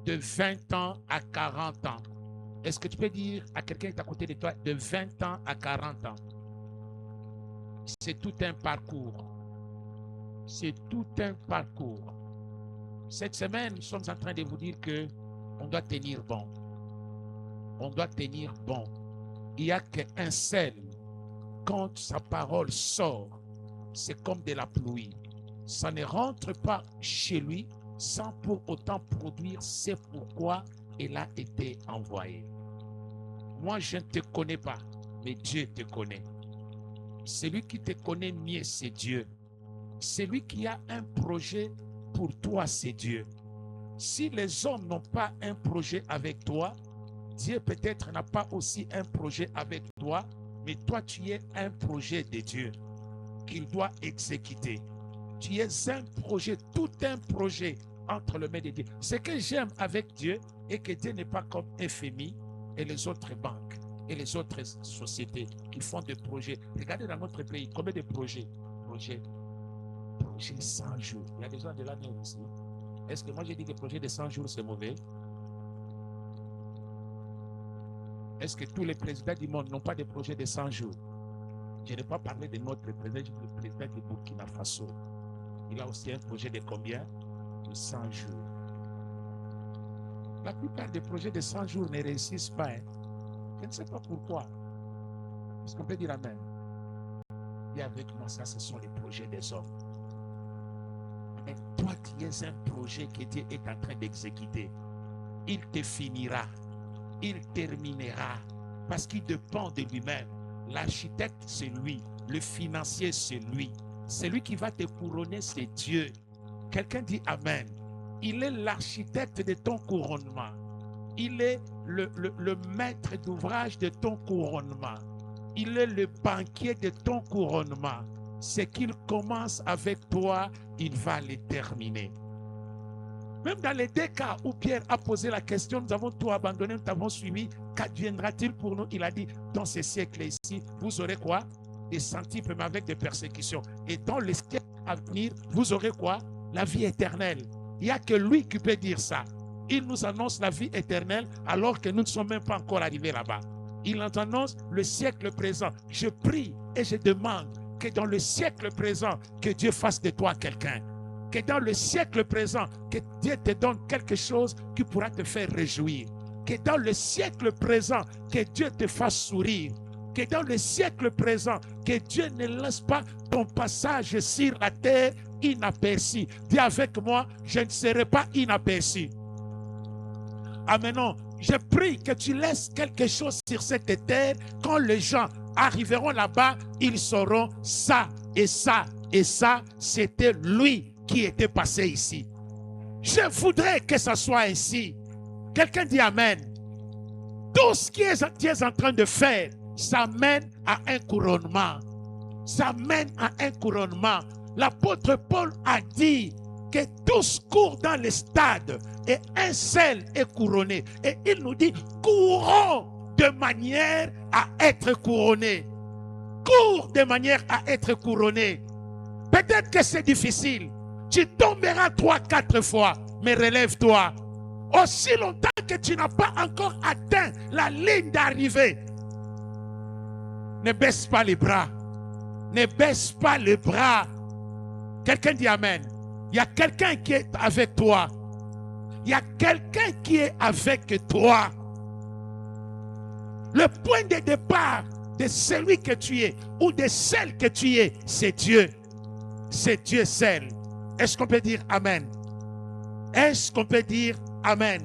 De 20 ans à 40 ans. Est-ce que tu peux dire à quelqu'un qui est à côté de toi, de 20 ans à 40 ans? C'est tout un parcours. C'est tout un parcours. Cette semaine, nous sommes en train de vous dire que on doit tenir bon. On doit tenir bon. Il n'y a qu'un seul. Quand sa parole sort, c'est comme de la pluie. Ça ne rentre pas chez lui sans pour autant produire ce pourquoi il a été envoyé. Moi, je ne te connais pas, mais Dieu te connaît. Celui qui te connaît mieux, c'est Dieu. Celui qui a un projet pour toi, c'est Dieu. Si les hommes n'ont pas un projet avec toi, Dieu peut-être n'a pas aussi un projet avec toi, mais toi, tu es un projet de Dieu qu'il doit exécuter. Tu es un projet, tout un projet entre les mains de Dieu. Ce que j'aime avec Dieu est que Dieu n'est pas comme FMI et les autres banques et les autres sociétés qui font des projets. Regardez dans notre pays, combien de projets? Projets 100 jours. Il y a des gens de l'année aussi. Est-ce que moi j'ai dit que le projet de 100 jours c'est mauvais? Est-ce que tous les présidents du monde n'ont pas de projet de 100 jours? Je n'ai pas parlé de notre président, je dis le président du Burkina Faso. Il a aussi un projet de combien? De 100 jours. La plupart des projets de 100 jours ne réussissent pas. Hein. Je ne sais pas pourquoi. Est-ce qu'on peut dire Amen? Et avec moi, ça, ce sont les projets des hommes. Mais toi, tu es un projet que Dieu est en train d'exécuter. Il te finira. Il terminera. Parce qu'il dépend de lui-même. L'architecte, c'est lui. Le financier, c'est lui. Celui qui va te couronner, c'est Dieu. Quelqu'un dit Amen. Il est l'architecte de ton couronnement. Il est le maître d'ouvrage de ton couronnement. Il est le banquier de ton couronnement. Ce qu'il commence avec toi, il va le terminer. Même dans les deux cas où Pierre a posé la question, nous avons tout abandonné, nous t'avons suivi, qu'adviendra-t-il pour nous? Il a dit, dans ce siècle-ci, vous aurez quoi? Des centiples, mais avec des persécutions. Et dans le siècle à venir, vous aurez quoi? La vie éternelle. Il n'y a que lui qui peut dire ça. Il nous annonce la vie éternelle alors que nous ne sommes même pas encore arrivés là-bas. Il nous annonce le siècle présent. Je prie et je demande que dans le siècle présent, que Dieu fasse de toi quelqu'un. Que dans le siècle présent, que Dieu te donne quelque chose qui pourra te faire réjouir. Que dans le siècle présent, que Dieu te fasse sourire. Que dans le siècle présent, que Dieu ne laisse pas ton passage sur la terre inaperçu. Dis avec moi, je ne serai pas inaperçu. Amen. Je prie que tu laisses quelque chose sur cette terre. Quand les gens arriveront là-bas, ils sauront ça et ça et ça, c'était lui qui était passé ici. Je voudrais que ça soit ainsi. Quelqu'un dit Amen. Tout ce que tu es en train de faire, ça mène à un couronnement. Ça mène à un couronnement. L'apôtre Paul a dit que tous courent dans les stades et un seul est couronné. Et il nous dit, courons de manière à être couronné. Cours de manière à être couronné. Peut-être que c'est difficile. Tu tomberas 3-4 fois, mais relève-toi. Aussi longtemps que tu n'as pas encore atteint la ligne d'arrivée, ne baisse pas les bras. Ne baisse pas les bras. Quelqu'un dit Amen. Il y a quelqu'un qui est avec toi. Il y a quelqu'un qui est avec toi. Le point de départ de celui que tu es ou de celle que tu es, c'est Dieu. C'est Dieu seul. Est-ce qu'on peut dire Amen? Est-ce qu'on peut dire Amen?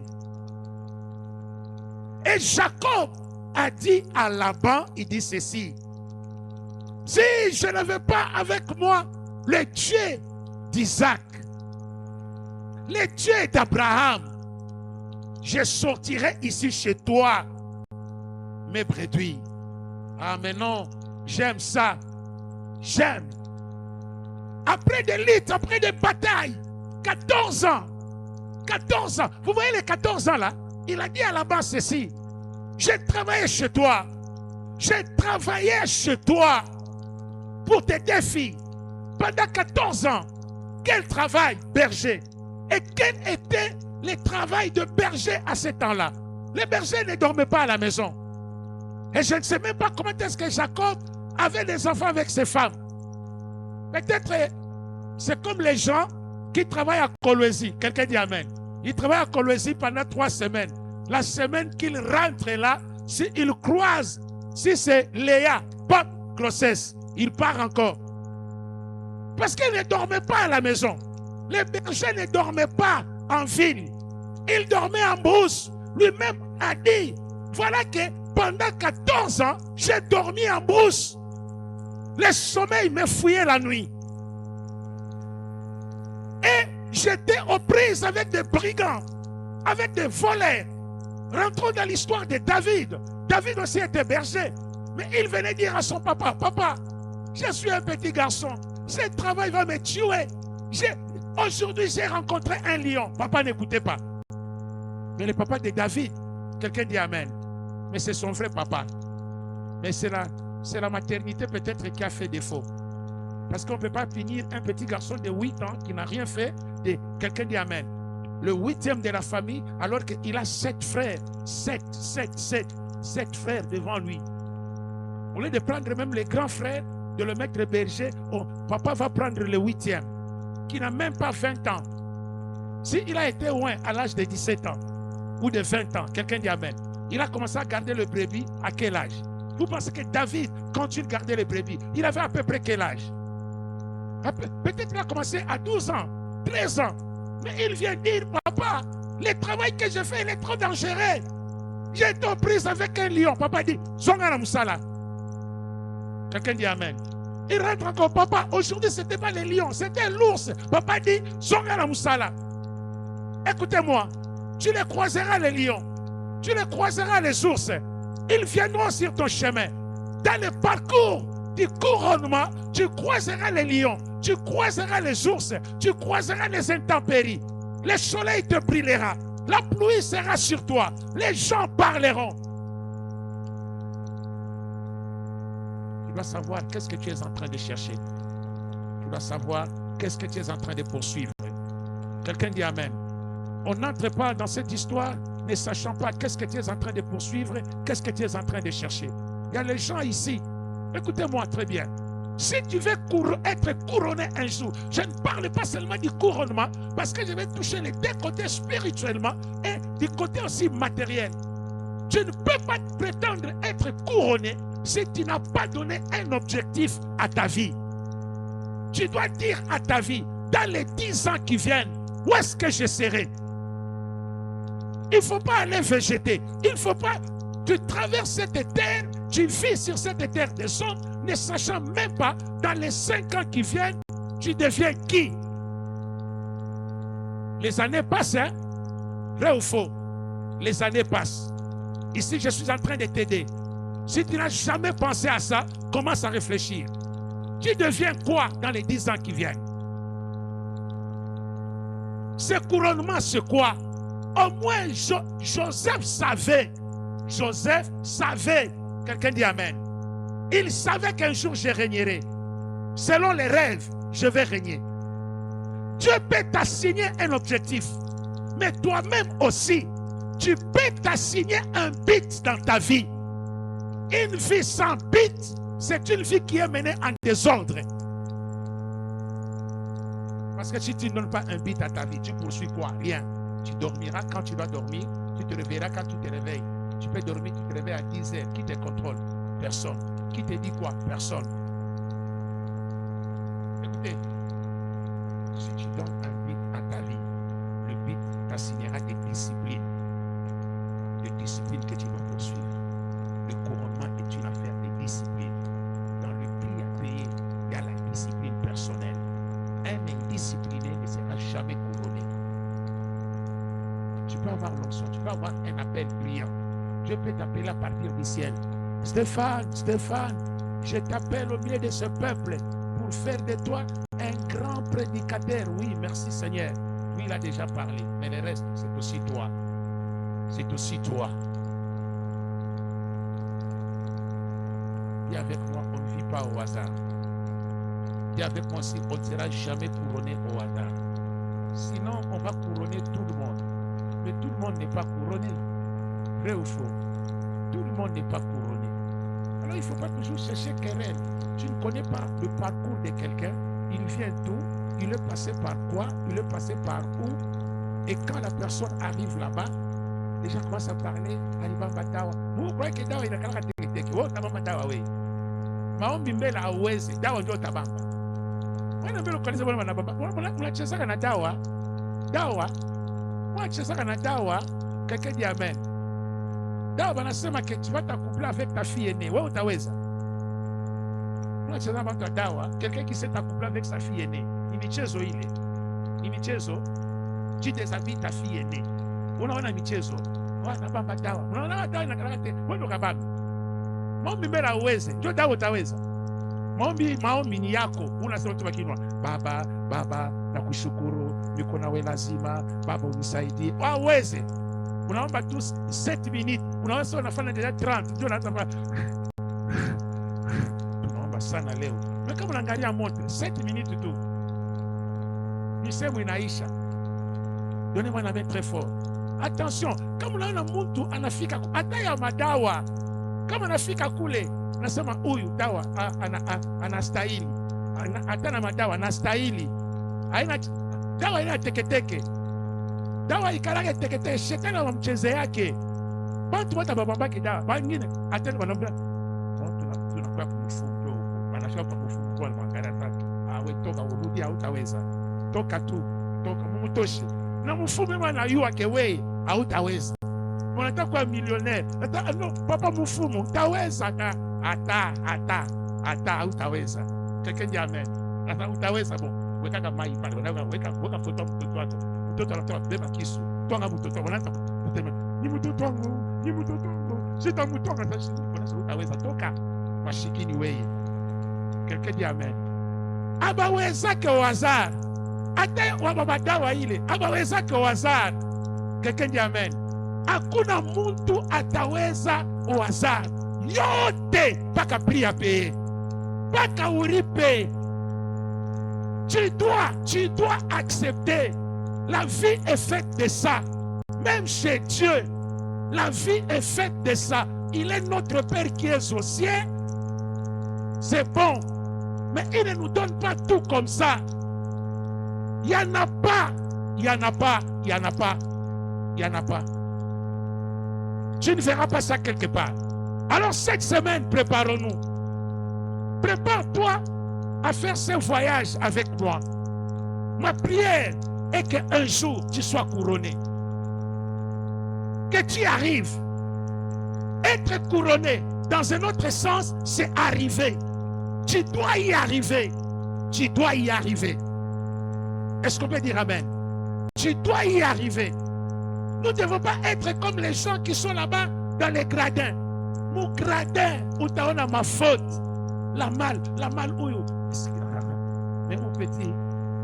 Et Jacob a dit à Laban, il dit ceci: si je n'avais pas avec moi le Dieu d'Isaac, le Dieu d'Abraham, je sortirai ici chez toi mes brebis. Ah mais non, j'aime ça. J'aime. Après des luttes, après des batailles, 14 ans. 14 ans. Vous voyez les 14 ans là? Il a dit à Laban ceci: j'ai travaillé chez toi. J'ai travaillé chez toi pour tes 2 filles pendant 14 ans. Quel travail, berger? Et quel était le travail de berger à ce temps-là? Les bergers ne dormaient pas à la maison. Et je ne sais même pas comment est-ce que Jacob avait des enfants avec ses femmes. Peut-être c'est comme les gens qui travaillent à Kolwezi. Quelqu'un dit Amen. Ils travaillent à Kolwezi pendant 3 semaines. La semaine qu'ils rentrent là, s'ils croisent, si c'est Léa, pop, grossesse, il part encore. Parce qu'ils ne dormaient pas à la maison. Les bergers ne dormaient pas en ville. Ils dormaient en brousse. Lui-même a dit, voilà que pendant 14 ans, j'ai dormi en brousse. Le sommeil me fouillait la nuit. Et j'étais aux prises avec des brigands, avec des voleurs. Rentrons dans l'histoire de David. David aussi était berger. Mais il venait dire à son papa, papa, je suis un petit garçon. Ce travail va me tuer. Aujourd'hui, j'ai rencontré un lion. Papa n'écoutait pas. Mais le papa de David, quelqu'un dit Amen. Mais c'est son vrai papa. Mais c'est la maternité peut-être qui a fait défaut. Parce qu'on ne peut pas finir un petit garçon de 8 ans qui n'a rien fait. Quelqu'un dit Amen. Le 8e de la famille, alors qu'il a 7 frères. 7 frères devant lui. Au lieu de prendre même les grands frères, de le mettre berger, papa va prendre le 8e, qui n'a même pas 20 ans. S'il a été loin à l'âge de 17 ans, ou de 20 ans, quelqu'un dit Amen. Il a commencé à garder le brebis à quel âge? Vous pensez que David continue de garder les brebis? Il avait à peu près quel âge? Peut-être qu'il a commencé à 12 ans, 13 ans. Mais il vient dire, papa, le travail que je fais, il est trop dangereux. J'ai été aux prises avec un lion. Papa dit, Zongana Moussala. Quelqu'un dit Amen. Il rentre encore, papa, aujourd'hui ce n'était pas le lion, c'était l'ours. Papa dit, Zongana Moussala. Écoutez-moi, tu les croiseras les lions, tu les croiseras les ours. Ils viendront sur ton chemin. Dans le parcours du couronnement, tu croiseras les lions, tu croiseras les ours, tu croiseras les intempéries. Le soleil te brillera, la pluie sera sur toi, les gens parleront. Tu dois savoir qu'est-ce que tu es en train de chercher. Tu dois savoir qu'est-ce que tu es en train de poursuivre. Quelqu'un dit Amen. On n'entre pas dans cette histoire ne sachant pas qu'est-ce que tu es en train de poursuivre, qu'est-ce que tu es en train de chercher. Il y a les gens ici, écoutez-moi très bien. Si tu veux être couronné un jour, je ne parle pas seulement du couronnement, parce que je vais toucher les 2 côtés spirituellement et du côté aussi matériel. Tu ne peux pas prétendre être couronné si tu n'as pas donné un objectif à ta vie. Tu dois dire à ta vie, dans les 10 ans qui viennent, où est-ce que je serai? Il ne faut pas aller végéter. Il ne faut pas... Tu traverses cette terre, tu vis sur cette terre des hommes, ne sachant même pas, dans les 5 ans qui viennent, tu deviens qui? Les années passent, hein? Vrai ou faux? Les années passent. Ici, je suis en train de t'aider. Si tu n'as jamais pensé à ça, commence à réfléchir. Tu deviens quoi dans les 10 ans qui viennent? Ce couronnement, c'est quoi? Au moins, Joseph savait. Joseph savait. Quelqu'un dit Amen. Il savait qu'un jour je régnerai. Selon les rêves, je vais régner. Dieu peut t'assigner un objectif. Mais toi-même aussi, tu peux t'assigner un but dans ta vie. Une vie sans but, c'est une vie qui est menée en désordre. Parce que si tu ne donnes pas un but à ta vie, tu poursuis quoi? Rien. Tu dormiras quand tu dois dormir, tu te réveilleras quand tu te réveilles. Tu peux dormir, tu te réveilles à 10 heures. Qui te contrôle? Personne. Qui te dit quoi? Personne. Écoutez, si tu donnes un but à ta vie, le but t'assignera des disciplines. Des disciplines que tu dois poursuivre. Le couronnement est une affaire de discipline. Dans le prix à payer, il y a la discipline personnelle. Un indiscipliné ne sera jamais couronné. Tu peux avoir l'onction, tu peux avoir un appel brillant. Dieu peut t'appeler à partir du ciel. Stéphane, je t'appelle au milieu de ce peuple pour faire de toi un grand prédicateur. Oui, merci Seigneur. Lui, il a déjà parlé. Mais le reste, c'est aussi toi. C'est aussi toi. Viens avec moi, on ne vit pas au hasard. Dis avec moi aussi, on ne sera jamais couronné au hasard. Sinon, on va couronner tout le monde. Mais tout le monde n'est pas couronné. Vrai ou faux? Tout le monde n'est pas couronné. Alors, il ne faut pas toujours chercher querelle. Tu ne connais pas le parcours de quelqu'un. Il vient d'où? Il est passé par quoi? Il est passé par où? Et quand la personne arrive là-bas, les gens commencent à parler. Arriva Madawa. Vous croyez que Dawa il a qu'à dire que oh, t'as pas Dawa, oui. Maombi mbele hawezi. Dawa ndio tabamba. Wana mbele kanisa bwana manabamba. Unacheza na dawa. Dawa. Unacheza na dawa. Quelqu'un dit amen. Dawa wanasema que tu vas t'accoupler avec ta fille aînée. Wewe utaweza. Unacheza na dawa. Quelqu'un qui s'est accouplé avec sa fille aînée. Ni michezo ile. Ni michezo. Tu déshabilles ta fille aînée. Unaona michezo. Wanabamba dawa. Unaona dawa inakalate. Wewe ndo kabamba. Maombi mbele hauwezi. Ndio dawa utaweza. Maombi ni yako. Unasema tu kinwa. Baba nakushukuru. Niko nawe lazima. Baba unisaidie. Hauwezi. Unaomba tu 7 minutes. Unaweza unafanya deja 30. Ndio unaanza kwa tunaomba sana leo. Mais kama unaangalia montre 7 minutes tu. Misemo inaisha. Donnez-moi la main très fort. Attention, kama unaona mtu anafika hata ya madawa. Kama anafika kule, nasema huyu dawa anastahili. Hata na madawa anastahili. Haina dawa ina teketeke. Dawa ikarage teketeke, shetani anamcheze yake. Watu watababambaki dawa. Wengine hata wanaambia tunakuwa kumfungo. Wanashaka kumfungo kwa mwangalia tatu. Wewe toka urudi hautaweza. Toka tu, toka mumutoshe. Na mfume mwana yu wake wewe hautaweza. Unataka kuwa millionaire. No, papa mfumo utaweza na hata hautaweza. Tekeni amen. Hata utaweza bo. Weka kama mai pale. Weka foto mtoto wako. Mtoto anatoa beba kisu. Twanga mtoto wanaanza kutema. Ni mtoto wangu. Sitamtoka sasa. Utaweza toka mashikini wewe. Tekeni amen. Abaweza kwa hasard. Hata wabadawa ile abaweza kwa hasard. Tekeni amen. Hakuna mtu ataweza hasard. Yote paka pria pe. Paka uripe. Tu dois accepter. La vie est faite de ça. Même chez Dieu, la vie est faite de ça. Il est notre Père qui est aux cieux. C'est bon. Mais il ne nous donne pas tout comme ça. Il n'y en a pas. Il n'y en a pas. Il n'y en a pas. Il n'y en a pas. Tu ne verras pas ça quelque part. Alors cette semaine, préparons-nous. Prépare-toi à faire ce voyage avec moi. Ma prière est qu'un jour tu sois couronné. Que tu arrives. Être couronné, dans un autre sens, c'est arriver. Tu dois y arriver. Tu dois y arriver. Est-ce qu'on peut dire amen? Tu dois y arriver. Nous ne devons pas être comme les gens qui sont là-bas dans les gradins. Mon gradin, où tu as ma faute. La mal, où mais mon petit,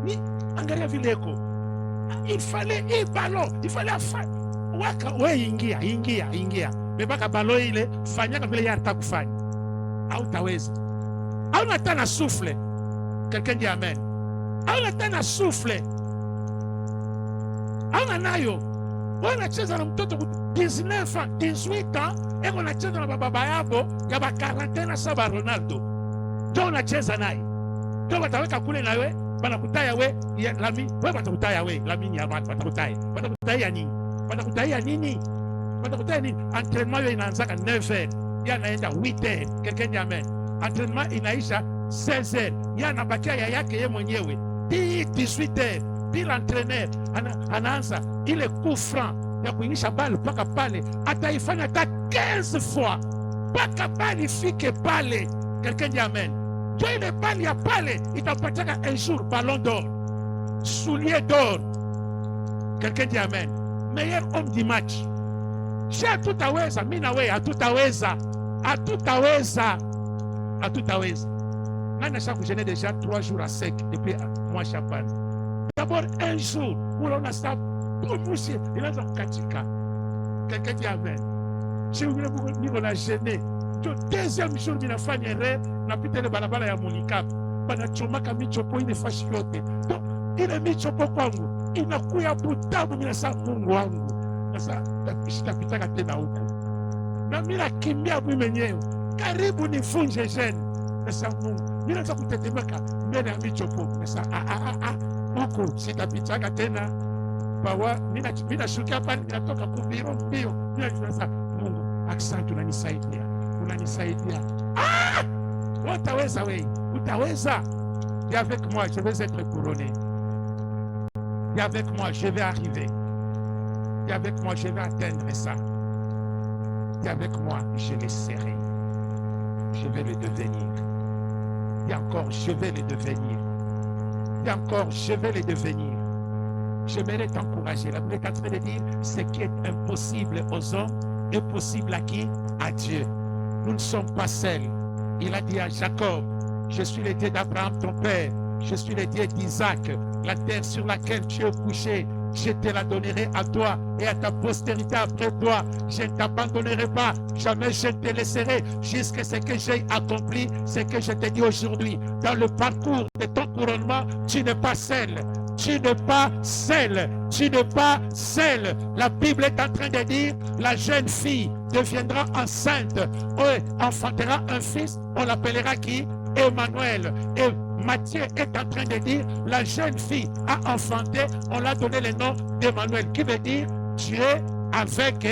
ni angalia vileko. Il fallait un ballon, il fallait faire. Ouais, ingia. Mais baka ballon ile, fanya vile yata kufanya. Hautaweza. Hauna tena souffle. Quelqu'un dit amen. Hauna tena souffle. Hauna nayo. Wanacheza na mtoto 19 ans, 18 ans, et wanacheza na baba yabo ya ba 40 saba Ronaldo. Ndio unacheza naye. Ndio wataweka kule na wewe, banakutaya wewe, lami, wewe batakutaya wewe, lami ya watu batakutaya. Batakutaya nini? Batakutaya nini? Batakutaya nini? Entraînement yao inaanza 9h, yanaenda 8h. Quelqu'un dit amen. Entraînement inaisha 16h. Yanabakia yake yeye mwenyewe. 18h. Bila entraîneur anaanza ile coup franc ya kuingisha bali mpaka pale, ataifanya hata 15 fois mpaka bali ifike pale. Quelqu'un dit amen. Ndio ile bali ya pale itapataka un jour ballon d'or, soulier d'or. Quelqu'un dit amen. Meilleur homme du match. Si hatutaweza, mimi na wewe hatutaweza. Nani a gêné déjà 3 jours à sec depuis mois champagne. D'abord un jour où l'on a ça pour mousser, il a katika. Quelqu'un dit amen. Si vous voulez, on a gêné. Le deuxième jour, il a fait une erreur, on a pité le balabala ya Monikap. banachomaka michopo ile fashi yote. Ile michopo kwangu inakuya butamu, mimi nasema Mungu wangu. Sasa sitapitaka tena huko. Na mimi nakimbia mimi mwenyewe. Karibu nifunje jeni. Nasema Mungu, mimi naanza kutetemeka mbele ya michopo. Nasema huko sitapitaka tena. Bawa mimi nashukia pale, ninatoka kubiro mbio. Mimi nasema Mungu, asante, unanisaidia. Unanisaidia. Utaweza wewe. Utaweza. Viens avec moi, je vais être couronné. Viens avec moi, je vais arriver. Viens avec moi, je vais atteindre ça. Viens avec moi, je le serai. Je vais le devenir. Viens encore, je vais le devenir. Viens encore, je vais le devenir. J'aimerais t'encourager. La Bible est en train de dire, ce qui est impossible aux hommes est possible à qui? À Dieu. Nous ne sommes pas seuls. Il a dit à Jacob, je suis le Dieu d'Abraham, ton père. Je suis le Dieu d'Isaac. La terre sur laquelle tu es couché, je te la donnerai à toi et à ta postérité après toi. Je ne t'abandonnerai pas. Jamais je ne te laisserai jusqu'à ce que j'ai accompli ce que je te dis aujourd'hui. Dans le parcours de ton couronnement, tu n'es pas seul. Tu n'es pas seul. Tu n'es pas seul. La Bible est en train de dire, la jeune fille deviendra enceinte et enfantera un fils. On l'appellera qui? Emmanuel. Et Matthieu est en train de dire, la jeune fille a enfanté, on l'a donné le nom d'Emmanuel, qui veut dire Dieu avec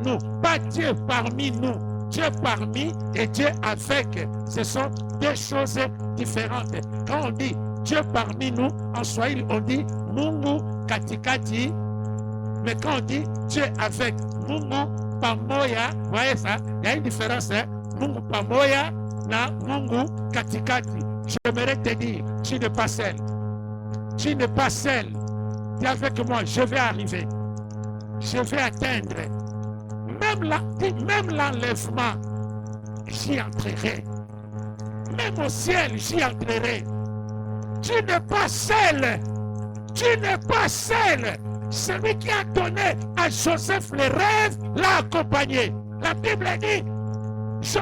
nous. Pas Dieu parmi nous. Dieu parmi et Dieu avec. Ce sont deux choses différentes. Quand on dit Dieu parmi nous, en Swahili, on dit Mungu katikati. Mais quand on dit Dieu avec, Mungu pamoya, vous voyez ça? Il y a une différence, hein? Mungu pamoya na Mungu katikati. J'aimerais te dire, tu n'es pas seul. Tu n'es pas seul. Dis avec moi, je vais arriver. Je vais atteindre. Même l'enlèvement, j'y entrerai. Même au ciel, j'y entrerai. Tu n'es pas seul. Tu n'es pas seul. Celui qui a donné à Joseph les rêves l'a accompagné. La Bible dit,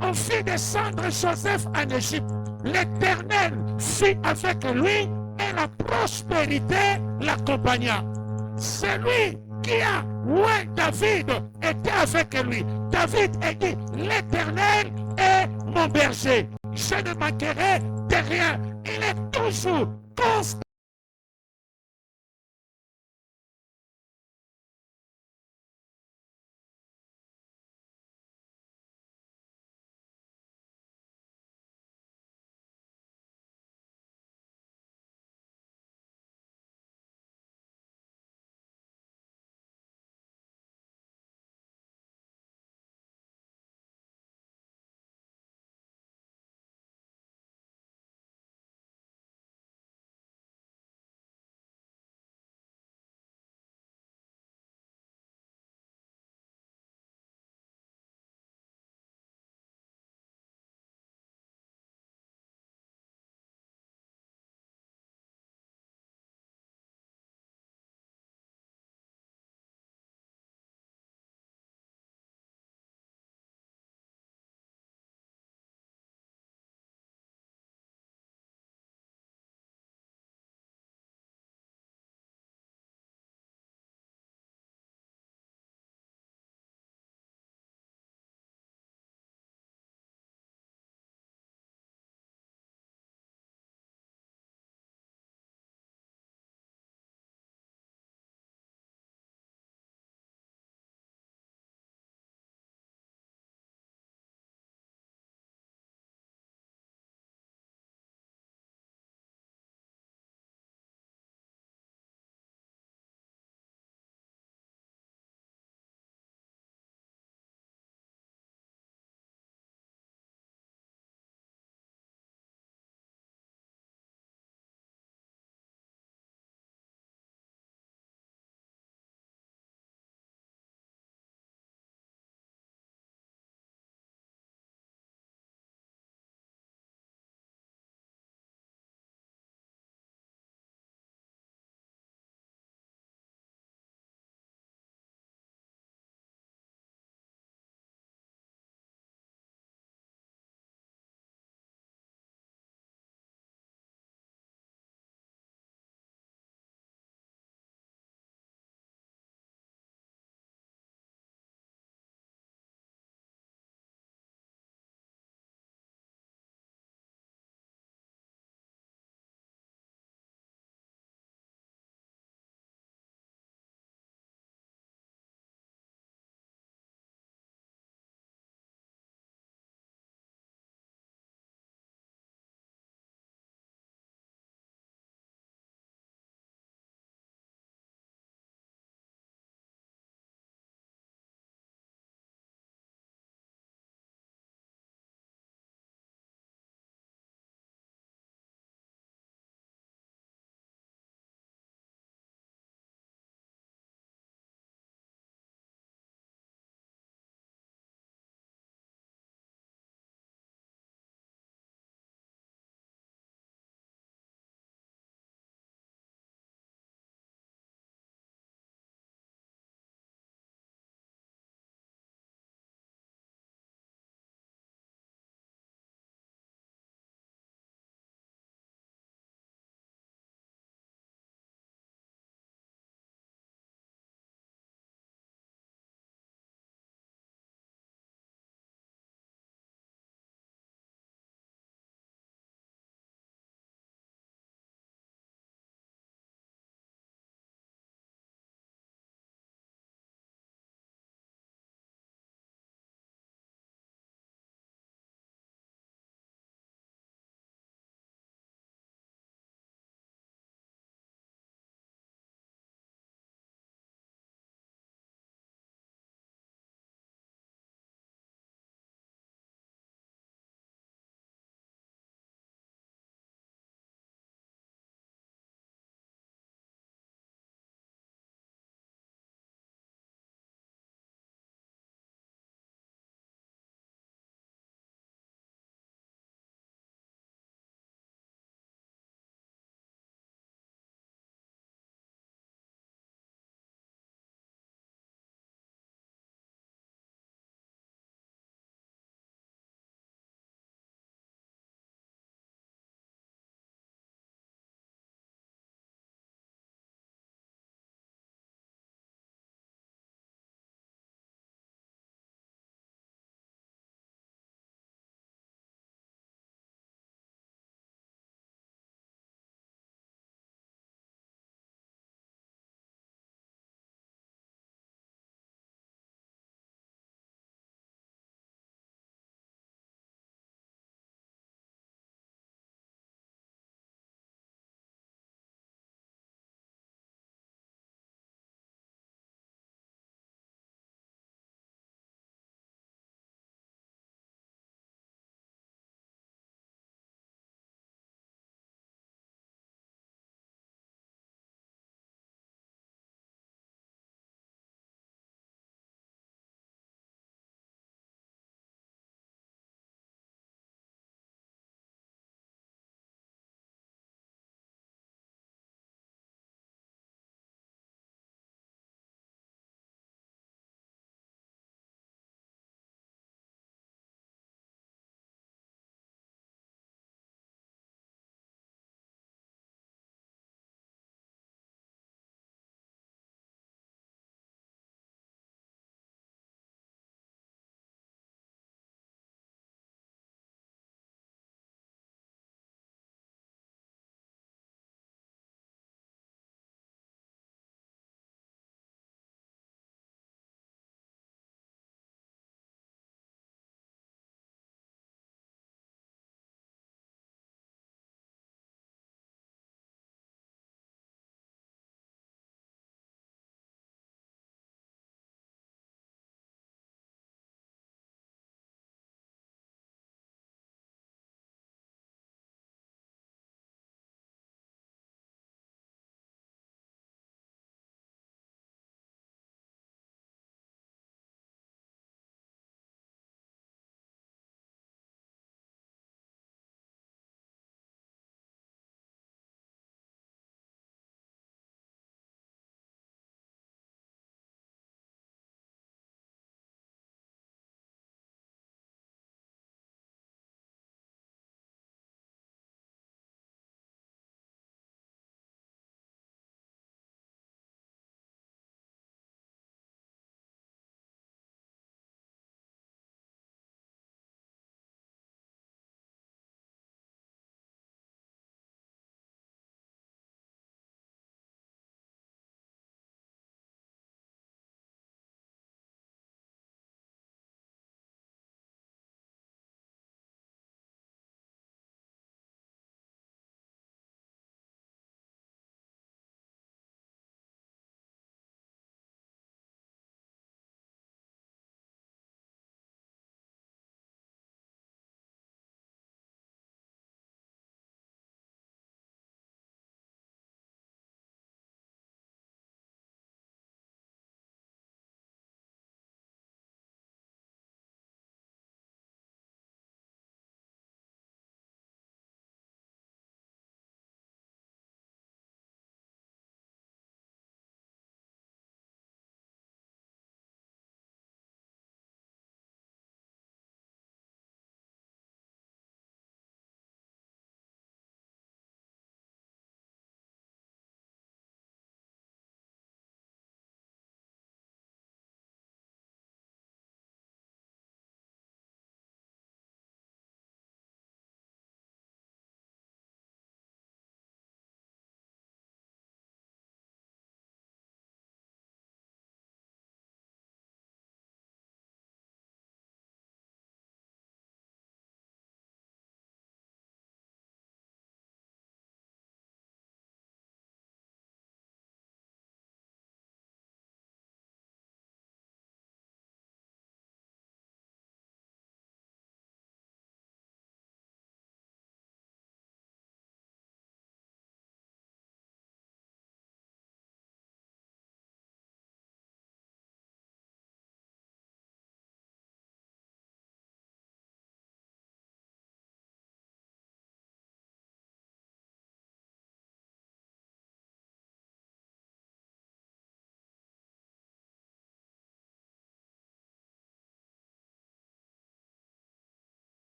on fit descendre Joseph en Égypte. L'Éternel fit avec lui et la prospérité l'accompagna. Celui qui a oué David était avec lui. David a dit, l'Éternel est mon berger. Je ne manquerai de rien. Il est toujours constant